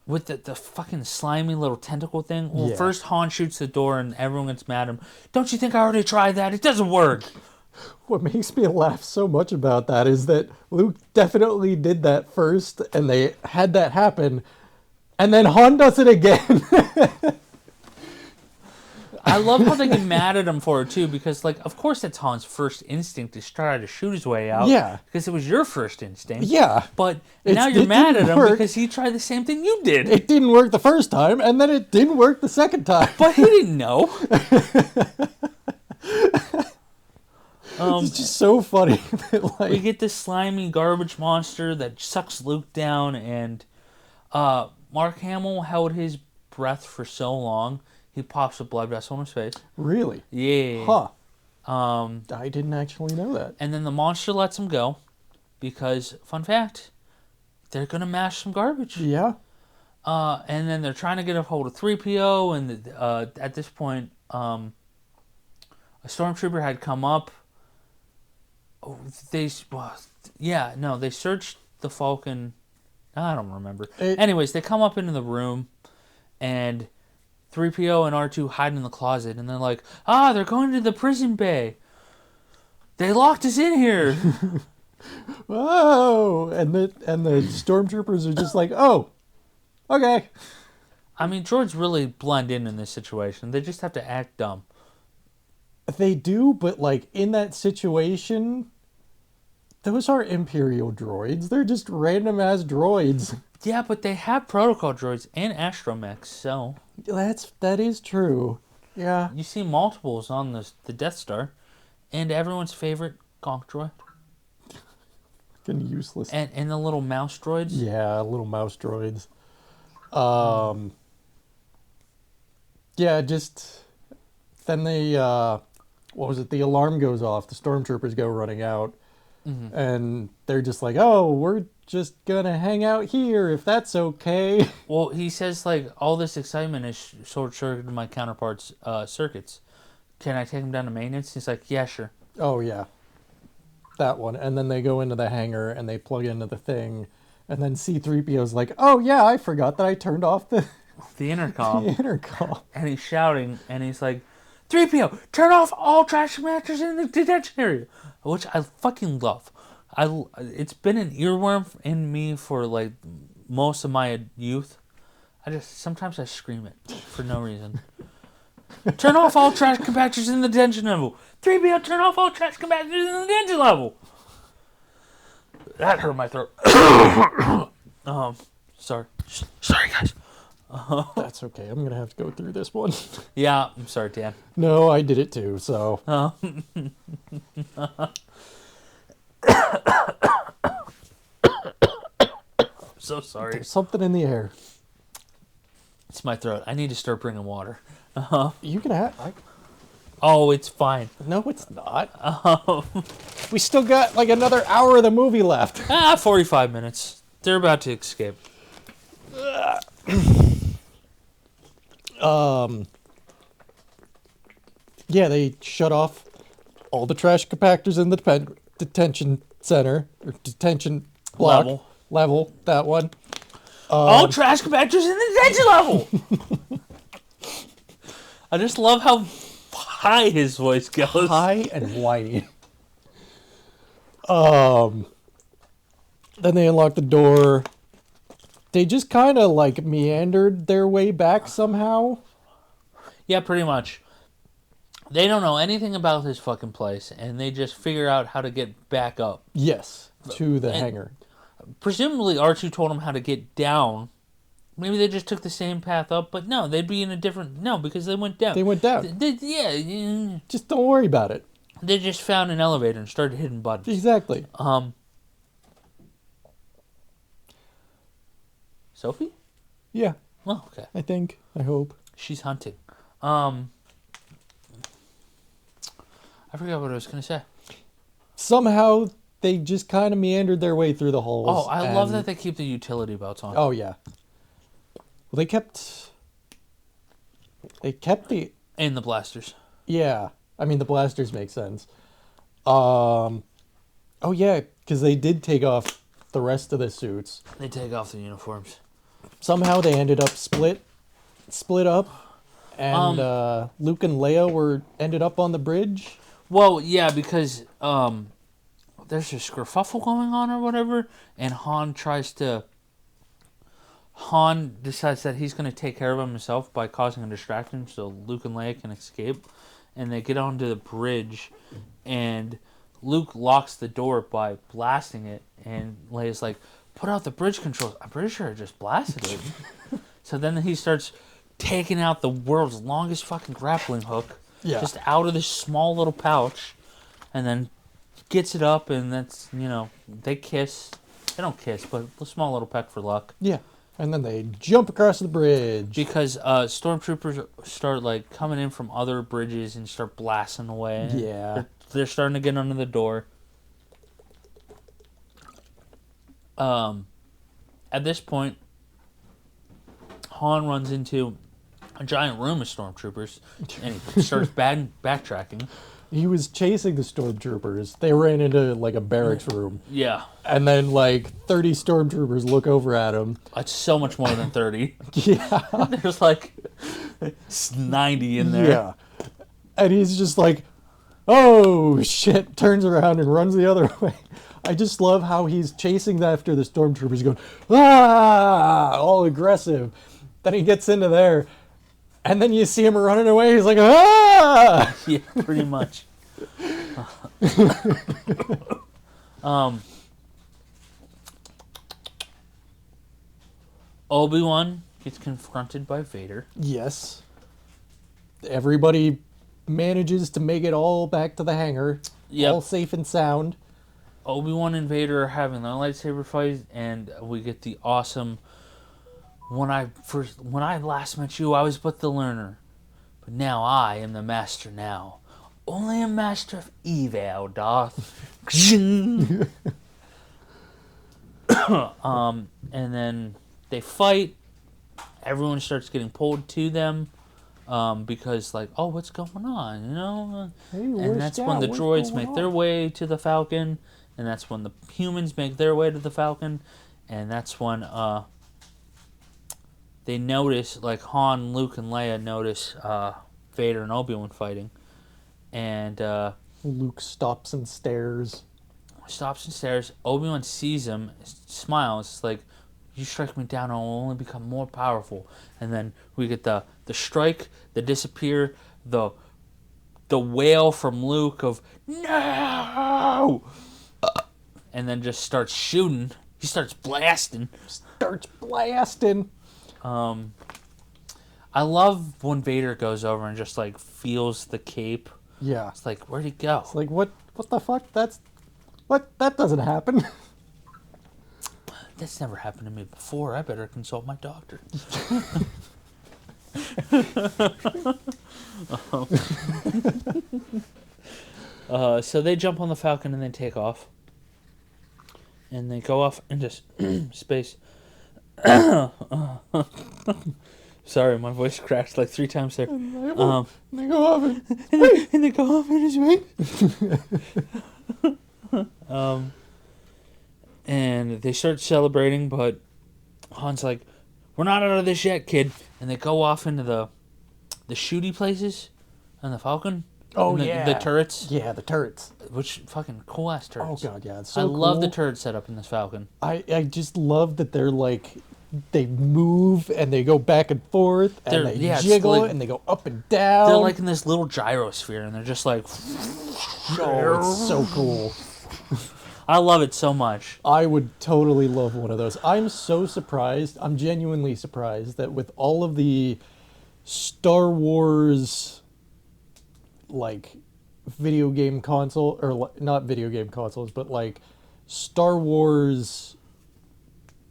With the fucking slimy little tentacle thing. Well, Yeah. first Han shoots the door and everyone gets mad at him. Don't you think I already tried that? It doesn't work. What makes me laugh so much about that is that Luke definitely did that first, and they had that happen, and then Han does it again. I love how they get mad at him for it, too, because, like, of course that's Han's first instinct is try to shoot his way out. Yeah. Because it was your first instinct. Yeah. But now you're it mad at didn't him work. because he tried the same thing you did. It didn't work the first time, and then it didn't work the second time. But he didn't know. It's just so funny that, like, We get this slimy garbage monster that sucks Luke down, and Mark Hamill held his breath for so long, he pops a blood vessel in his face. really? Yeah. Huh. I didn't actually know that. And then the monster lets him go because, fun fact, they're going to mash some garbage. Yeah. And then they're trying to get a hold of 3PO, and at this point, a stormtrooper had come up. They searched the Falcon. I don't remember. Anyways, they come up into the room, and 3PO and R2 hide in the closet, and they're like, they're going to the prison bay. They locked us in here. Whoa! And the stormtroopers are just like, oh, okay. I mean, droids really blend in this situation. They just have to act dumb. They do, but like in that situation, those are Imperial droids. They're just random ass droids. Yeah, but they have protocol droids and astromechs, so That is true. Yeah. you see multiples on the Death Star, and everyone's favorite gonk droid, Fucking useless. and the little mouse droids. Yeah, little mouse droids. Yeah, just then they what was it? The alarm goes off. The stormtroopers go running out, and they're just like, "Oh, we're just gonna hang out here if that's okay." Well, he says like all this excitement is short-circuited my counterparts' circuits. Can I take them down to maintenance? He's like, yeah, sure. Oh yeah, that one. And then they go into the hangar and they plug into the thing, and then C-3PO's like, "Oh yeah, I forgot that I turned off the intercom." intercom. And he's shouting, and he's like, 3PO, turn off all trash compactors in the detention area, which I fucking love. It's been an earworm in me for like most of my youth. Sometimes I scream it for no reason. Turn off all trash compactors in the detention level. 3PO, turn off all trash compactors in the detention level. That hurt my throat. Sorry. Sorry, guys. That's okay. I'm gonna have to go through this one. Yeah, I'm sorry, Dan. No, I did it too. So. So sorry. There's something in the air. It's my throat. I need to start bringing water. You can have. Oh, it's fine. No, it's not. We still got like another hour of the movie left. 45 minutes. They're about to escape. Yeah, they shut off all the trash compactors in the detention center or detention block level. That one. All trash compactors in the detention level. I just love how high his voice goes. High and whiny. Then they unlocked the door. They just kind of like meandered their way back somehow. Yeah, pretty much. They don't know anything about this fucking place, and they just figure out how to get back up. Yes, to the hangar. Presumably, Archie told them how to get down. Maybe they just took the same path up, but no, they'd be in a different... No, because they went down. They went down. Yeah. Just don't worry about it. They just found an elevator and started hitting buttons. Exactly. Sophie? Yeah. Oh, okay. I think. I hope. She's hunting. I forgot what I was going to say. Somehow, they just kind of meandered their way through the halls. Oh, I love that they keep the utility belts on. Oh, yeah. Well, they kept the... And the blasters. Yeah. I mean, the blasters make sense. Oh, yeah, because they did take off the rest of the suits. They take off the uniforms. Somehow they ended up split up, and Luke and Leia ended up on the bridge. Well, yeah, because there's a kerfuffle going on or whatever, and Han decides that he's going to take care of himself by causing a distraction so Luke and Leia can escape. And they get onto the bridge, and Luke locks the door by blasting it, and Leia's like, put out the bridge controls. I'm pretty sure I just blasted it. So then he starts taking out the world's longest fucking grappling hook, just out of this small little pouch, and then gets it up, and that's, they kiss. They don't kiss, but a small little peck for luck. Yeah. And then they jump across the bridge. Because stormtroopers start like coming in from other bridges and start blasting away. Yeah. They're starting to get under the door. At this point, Han runs into a giant room of stormtroopers, and he starts backtracking. He was chasing the stormtroopers. They ran into like a barracks room. Yeah. And then like 30 stormtroopers look over at him. It's so much more than 30. Yeah. There's like 90 in there. Yeah. And he's just like, oh shit, turns around and runs the other way. I just love how he's chasing after the stormtroopers going, all aggressive. Then he gets into there. And then you see him running away. He's like, ah! Yeah, pretty much. Obi-Wan gets confronted by Vader. Yes. Everybody manages to make it all back to the hangar. Yep. All safe and sound. Obi-Wan and Vader are having their lightsaber fight, and we get the awesome... When I last met you, I was but the learner. But now I am the master now. Only a master of evil, doth. And then they fight. Everyone starts getting pulled to them. Because oh, what's going on? Hey, and that's when the droids make their way to the Falcon. And that's when the humans make their way to the Falcon. And that's when they notice, Han, Luke, and Leia notice Vader and Obi-Wan fighting. And Luke stops and stares. Obi-Wan sees him, smiles. It's like, you strike me down, I will only become more powerful. And then we get the strike, the disappear, the wail from Luke of, no! And then just starts shooting. He starts blasting. I love when Vader goes over and just feels the cape. Yeah. It's like, where'd he go? It's like, what the fuck? That doesn't happen. That's never happened to me before. I better consult my doctor. So they jump on the Falcon and they take off. And they go off into space. Sorry, my voice cracked like 3 times there. They go off and And they go off into space. And they start celebrating, but Han's like, "We're not out of this yet, kid." And they go off into the shooty places on the Falcon. oh and yeah, the turrets, Yeah, the turrets. which fucking cool ass Oh turrets. god, yeah, it's so I cool. love the turret setup in this Falcon. I just love that they're like they move and they go back and forth and They're- they yeah, it's jiggle like- and they go up and down. They're like in this little gyrosphere, and they're just like, oh, it's so cool. I love it so much. I would totally love one of those. I'm so surprised. I'm genuinely surprised that with all of the Star Wars, like, video game console, or not video game consoles, but like Star Wars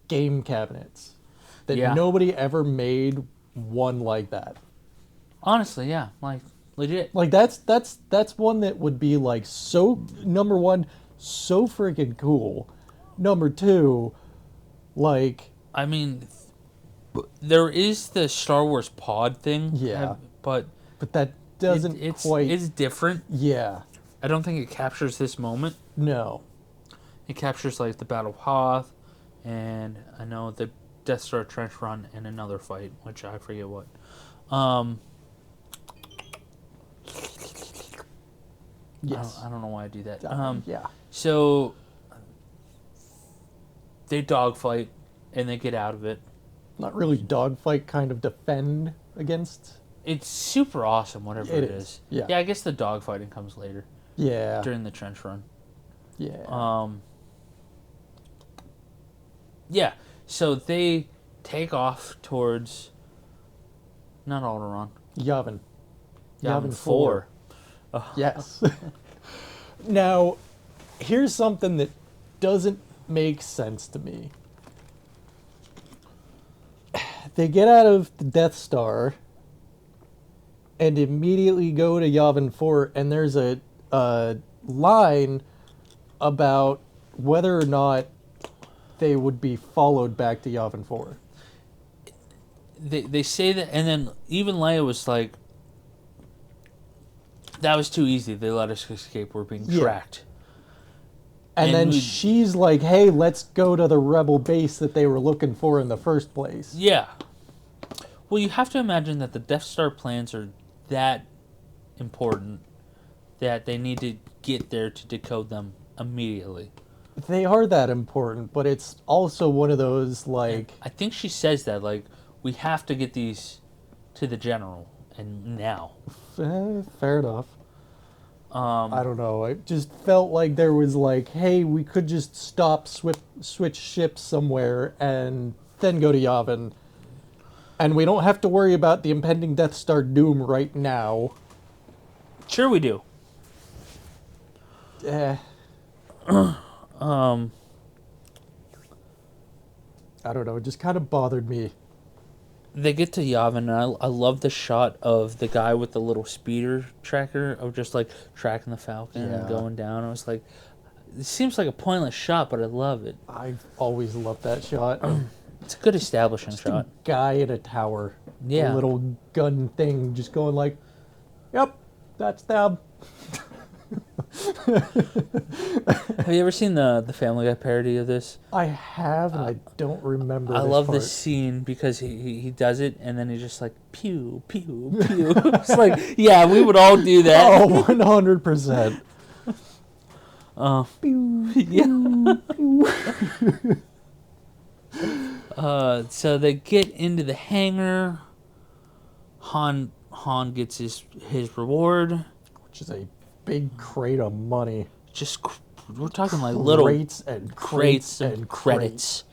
game cabinets, that Yeah. nobody ever made one like that. Honestly, yeah, like legit. Like that's one that would be like so, number one, so freaking cool. Number two, like, I mean, there is the Star Wars pod thing. Yeah. but that doesn't it's quite. it's different. Yeah. I don't think it captures this moment. No. It captures like the Battle of Hoth, and I know the Death Star trench run and another fight, which I forget what. Yes. I don't know why I do that. Yeah. So they dogfight and they get out of it. Not really dogfight, kind of defend against. It's super awesome, whatever It it is, is. yeah. Yeah, I guess the dogfighting comes later Yeah. during the trench run. Yeah. Yeah. So they take off towards not Alderaan. Yavin. Yavin 4. Yes. Now, here's something that doesn't make sense to me. They get out of the Death Star and immediately go to Yavin 4, and there's a line about whether or not they would be followed back to Yavin 4. They say that, and then even Leia was like, "That was too easy. They let us escape. We're being Yeah. tracked." And then we- she's like, hey, let's go to the rebel base that they were looking for in the first place. Yeah. Well, you have to imagine that the Death Star plans are that important that they need to get there to decode them immediately. They are that important, but it's also one of those, like, I think she says that, like, we have to get these to the general, and now. fair enough. I don't know. It just felt like there was like, hey, we could just stop, switch ships somewhere, and then go to Yavin. And we don't have to worry about the impending Death Star doom right now. Sure we do. Eh, I don't know. It just kind of bothered me. They get to Yavin, and I love the shot of the guy with the little speeder tracker of just, like, tracking the Falcon and Yeah. going down. I was like, it seems like a pointless shot, but I love it. I've always loved that shot. It's a good establishing Just shot. a guy in a tower. Yeah. A little gun thing just going like, yep, that's them. Have you ever seen the Family Guy parody of this? I have, and I don't remember I this love part. this scene because he does it, and then he's just like, pew, pew, pew. It's like, yeah, we would all do that. Oh, 100%. Yeah. So they get into the hangar. Han gets his reward. Which is a big crate of money. Just we're talking like little Crates and crates and credits.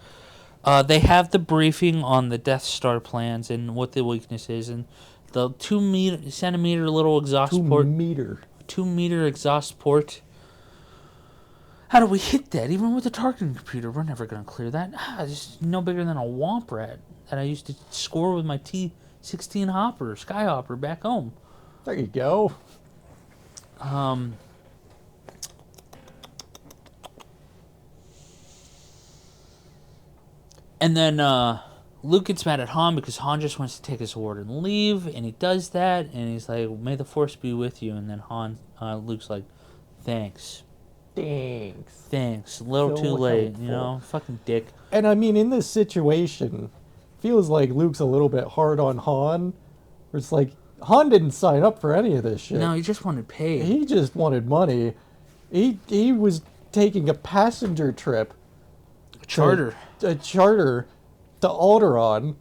They have the briefing on the Death Star plans and what the weakness is, and the 2 centimeter little exhaust 2 port. meter. 2 meter exhaust port. How do we hit that? Even with the targeting computer, we're never going to clear that. It's no bigger than a womp rat that I used to score with my 16 hopper, skyhopper back home. There you go. And then Luke gets mad at Han because Han just wants to take his sword and leave, and he does that, and he's like, "May the Force be with you." And then Luke's like, "Thanks, Thanks. a little So too late, helpful. you know, fucking dick." And I mean, in this situation, feels like Luke's a little bit hard on Han. Where it's like, Han didn't sign up for any of this shit. No, he just wanted paid. He just wanted money. He was taking a passenger trip. Charter. A charter to Alderaan.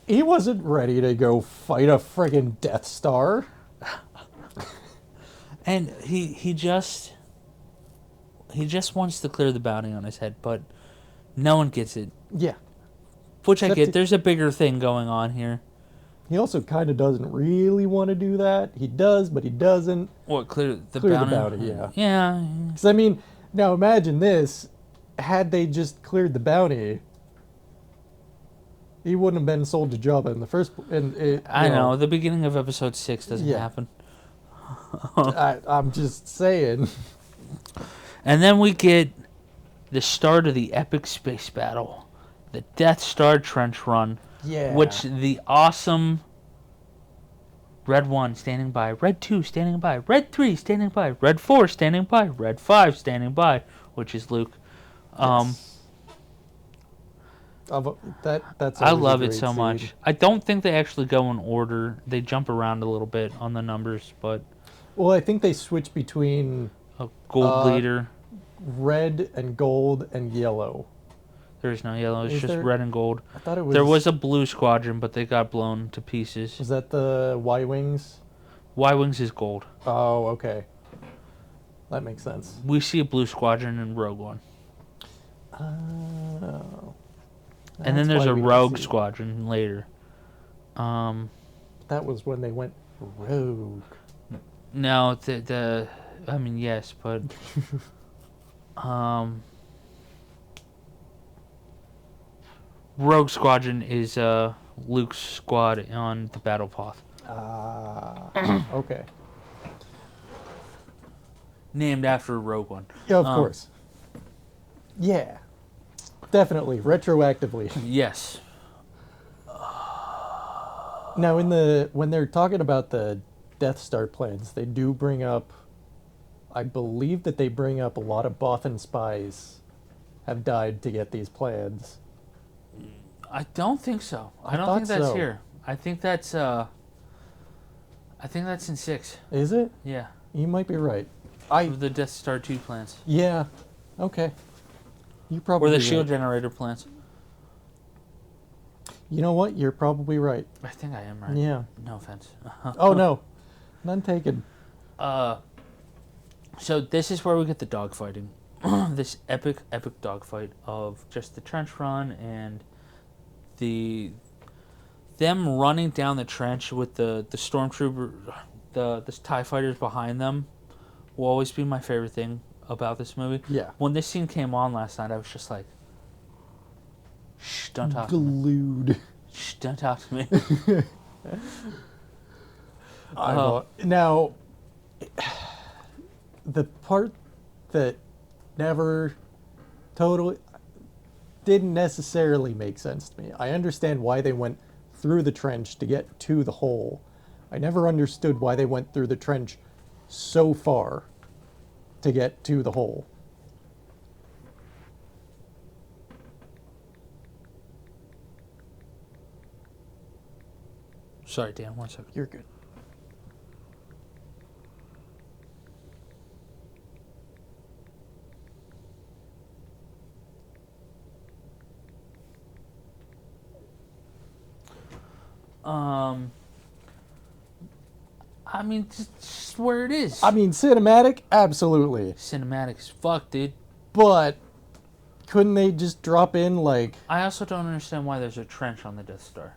He wasn't ready to go fight a friggin' Death Star. And he just wants to clear the bounty on his head, but no one gets it. Yeah. Which I Except get. There's a bigger thing going on here. He also kind of doesn't really want to do that. He does, but he doesn't. What, clear the Clear the bounty? bounty, yeah. Yeah. Because, I mean, now imagine this. Had they just cleared the bounty, he wouldn't have been sold to Jabba in the first place. I know. The beginning of episode 6 doesn't Yeah. happen. I'm just saying. And then we get the start of the epic space battle. The Death Star trench run. Yeah. Which the awesome Red 1 standing by, Red 2 standing by, Red 3 standing by, Red 4 standing by, Red 5 standing by, which is Luke. Yes. That's I always a love it great so scene. much. I don't think they actually go in order. They jump around a little bit on the numbers, but Well, I think they switch between a gold leader. red and gold and yellow. There is no yellow. It's Is just there? red and gold. I thought it was. There was a blue squadron, but they got blown to pieces. Was that the Y-wings? Y-wings is gold. Oh, okay. That makes sense. We see a blue squadron in Rogue One. Oh. And then That's there's why a we didn't rogue see it. squadron later. That was when they went rogue. No, I mean, yes, but Rogue Squadron is Luke's squad on the battle path, Ah. Okay. named after Rogue One. Yeah, of course. Yeah. Definitely. Retroactively. Yes. Now, when they're talking about the Death Star plans, they do bring up, I believe that they bring up a lot of Bothan spies have died to get these plans. I don't think so. I don't thought think that's so. here. I think that's in 6. Is it? Yeah. You might be right. The Death Star 2 plans. Yeah. Okay. You probably Or the right. shield generator plans. You know what? You're probably right. I think I am right. Yeah. No offense. Oh no. None taken. So this is where we get the dogfighting. This epic dogfight of just the trench run and them running down the trench with the stormtrooper, the TIE fighters behind them will always be my favorite thing about this movie. Yeah. When this scene came on last night, I was just like, shh, don't talk to me. Glued. Shh, don't talk to me. Now, the part that never totally didn't necessarily make sense to me. I understand why they went through the trench to get to the hole. I never understood why they went through the trench so far to get to the hole. Sorry, Dan, 1 second. You're good. I mean, just where it is. I mean, cinematic, absolutely. Cinematic as fuck, dude. But couldn't they just drop in like I also don't understand why there's a trench on the Death Star.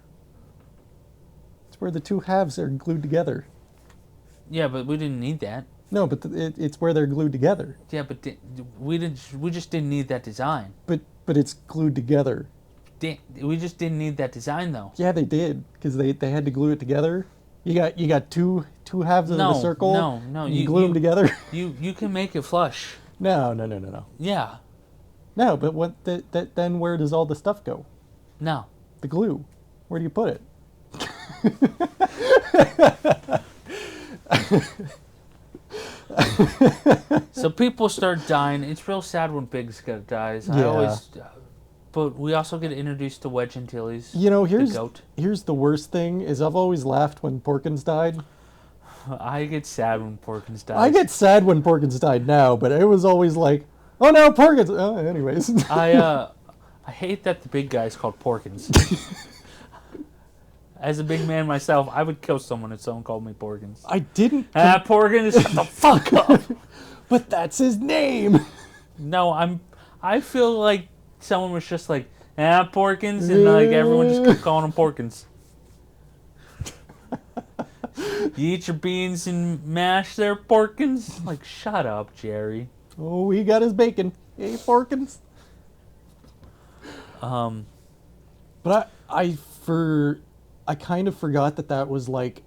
it's where the two halves are glued together? Yeah, but we didn't need that. No, but it's where they're glued together. Yeah, but we just didn't need that design. But it's glued together. We just didn't need that design though. Yeah, they did because they had to glue it together. You got two halves of the circle. No. You glue them together. You can make it flush. No. Yeah. No, but then where does all the stuff go? No. The glue. Where do you put it? So people start dying. It's real sad when Biggs dies. Yeah. But we also get introduced to Wedge Antilles. You know, the goat. here's the worst thing is I've always laughed when Porkins died. I get sad when Porkins dies. I get sad when Porkins died now, but it was always like, oh no, Porkins. Anyways. I hate that the big guy is called Porkins. As a big man myself, I would kill someone if someone called me Porkins. I didn't. Porkins, shut the fuck up. But that's his name. No, I feel like someone was just like, Porkins, and like everyone just kept calling him Porkins. You eat your beans and mash there, Porkins? Like, shut up, Jerry. Oh, he got his bacon. Hey, Porkins. But I kind of forgot that was like,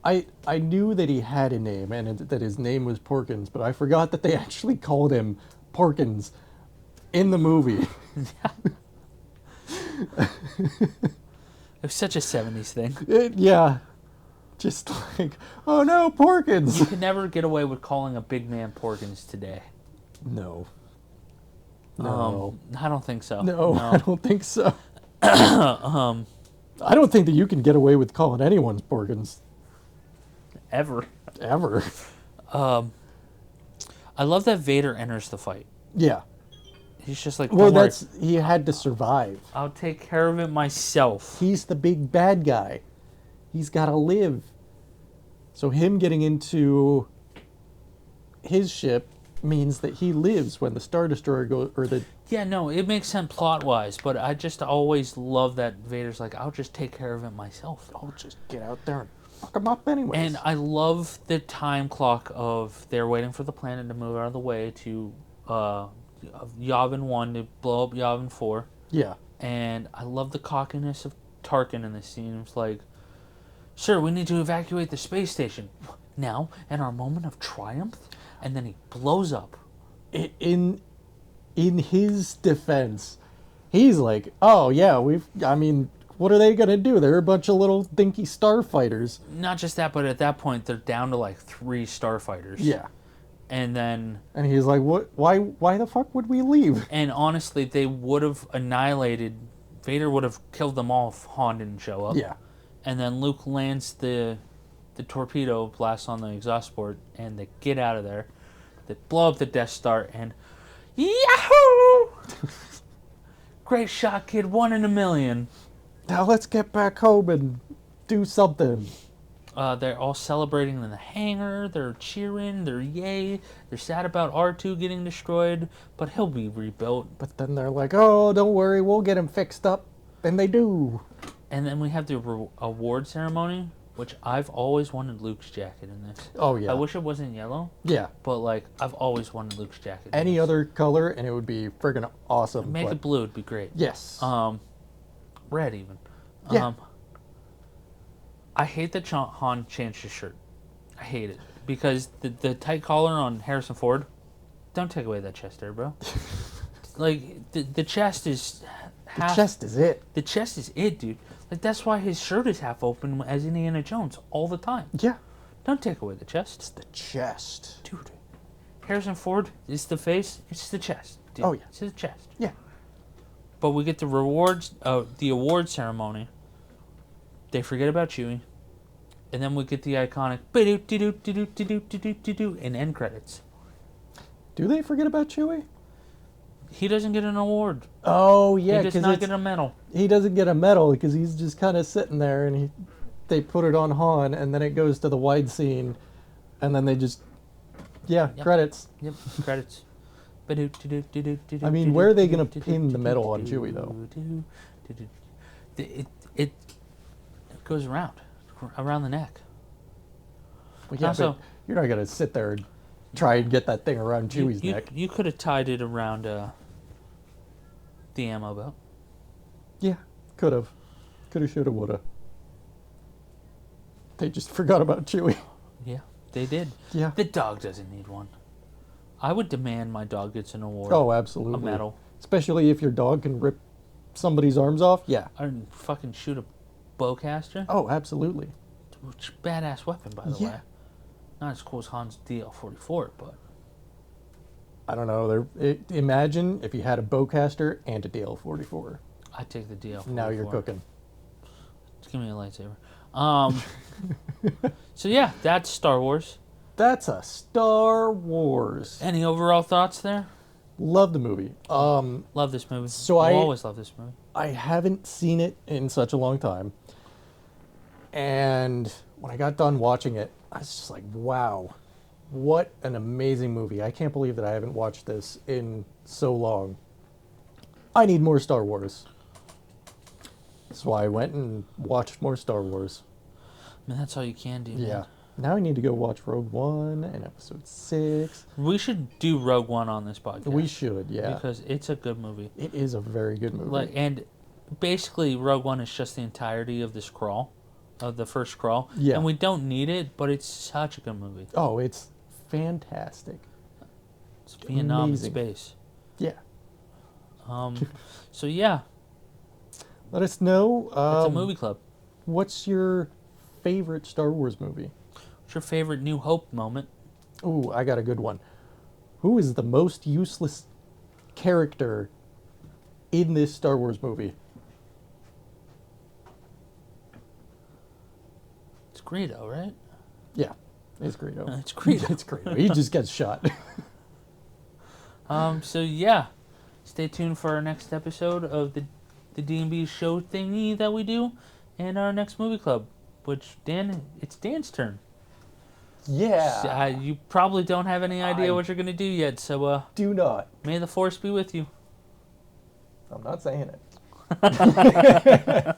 I knew that he had a name and that his name was Porkins, but I forgot that they actually called him Porkins in the movie. It was such a 70s thing. Yeah. Just like, oh no, Porkins. You could never get away with calling a big man Porkins today. No. I don't think so. No, I don't think so. Um, I don't think that you can get away with calling anyone's Porkins. Ever. Ever. I love that Vader enters the fight. Yeah. He's just like, Well, "Don't worry, he had to survive. I'll take care of it myself." He's the big bad guy. He's got to live. So him getting into his ship means that he lives when the Star Destroyer goes, or the... Yeah, no, it makes sense plot-wise, but I just always love that Vader's like, I'll just take care of it myself. I'll just get out there and fuck him up anyways. And I love the time clock of they're waiting for the planet to move out of the way to Yavin 1 to blow up Yavin 4. Yeah. And I love the cockiness of Tarkin in this scene. It's like, sir, we need to evacuate the space station. Now, in our moment of triumph? And then he blows up. In his defense, he's like, oh yeah, what are they going to do? They're a bunch of little dinky starfighters. Not just that, but at that point, they're down to like 3 starfighters. Yeah. And then... And he's like, what? Why the fuck would we leave? And honestly, they would have annihilated... Vader would have killed them all if Han didn't show up. Yeah. And then Luke lands the torpedo blast on the exhaust port, and they get out of there. They blow up the Death Star, and Yahoo! Great shot, kid. 1 in a million. Now let's get back home and do something. They're all celebrating in the hangar. They're cheering. They're yay. They're sad about R2 getting destroyed, but he'll be rebuilt. But then they're like, oh, don't worry, we'll get him fixed up. And they do. And then we have the award ceremony, which I've always wanted Luke's jacket in this. Oh, yeah. I wish it wasn't yellow. Yeah. But, like, I've always wanted Luke's jacket. Any other color, and it would be friggin' awesome. Make it blue, it'd be great. Yes. Red, even. Yeah. I hate that Han changed his shirt. I hate it. Because the tight collar on Harrison Ford, don't take away that chest there, bro. Like, the chest is half... The chest is it. The chest is it, dude. Like, that's why his shirt is half open as Indiana Jones all the time. Yeah. Don't take away the chest. It's the chest. Dude. Harrison Ford is the face. It's the chest. Dude. Oh, yeah. It's the chest. Yeah. But we get the award ceremony. They forget about Chewie. And then we get the iconic and end credits. Do they forget about Chewie? He doesn't get an award. Oh, yeah. He does not get a medal. He doesn't get a medal because he's just kind of sitting there, and they put it on Han, and then it goes to the wide scene, and then they just, credits. Yep, credits. I mean, where are they going to pin the medal on Chewie, though? It goes around the neck. Well, yeah, also, but you're not going to sit there and try and get that thing around Chewie's neck. You could have tied it around the ammo belt. Yeah, could have. Could have, should have, would have. They just forgot about Chewie. Yeah, they did. Yeah. The dog doesn't need one. I would demand my dog gets an award. Oh, absolutely. A medal. Especially if your dog can rip somebody's arms off. Yeah. Or fucking shoot a bowcaster. Oh, absolutely. Which badass weapon, by the Yeah. way. Not as cool as Han's DL-44, but I don't know. Imagine if you had a bowcaster and a DL-44. I'd take the DL-44. Now you're cooking. Just give me a lightsaber. So yeah, that's Star Wars. That's a Star Wars. Any overall thoughts there? Love the movie. Love this movie. So I'll I always love this movie. I haven't seen it in such a long time. And when I got done watching it, I was just like, wow, what an amazing movie. I can't believe that I haven't watched this in so long. I need more Star Wars. So I went and watched more Star Wars. I mean, that's all you can do. Yeah. Man. Now I need to go watch Rogue One and Episode 6. We should do Rogue One on this podcast. We should, yeah. Because it's a good movie. It is a very good movie. And basically, Rogue One is just the entirety of this crawl, of the first crawl. Yeah. And we don't need it, but it's such a good movie. Oh, it's fantastic. It's Vietnam in Amazing. space. Yeah. So yeah, Let us know. it's a movie club. What's your favorite Star Wars movie? What's your favorite New Hope moment? Ooh, I got a good one. Who is the most useless character in this Star Wars movie? It's Greedo, right? Yeah, it's Greedo. It's Greedo. It's Greedo. He just gets shot. So yeah, stay tuned for our next episode of the D&B show thingy that we do, and our next movie club, which it's Dan's turn. Yeah. You probably don't have any idea what you're gonna do yet, so Do not. may the force be with you. I'm not saying it.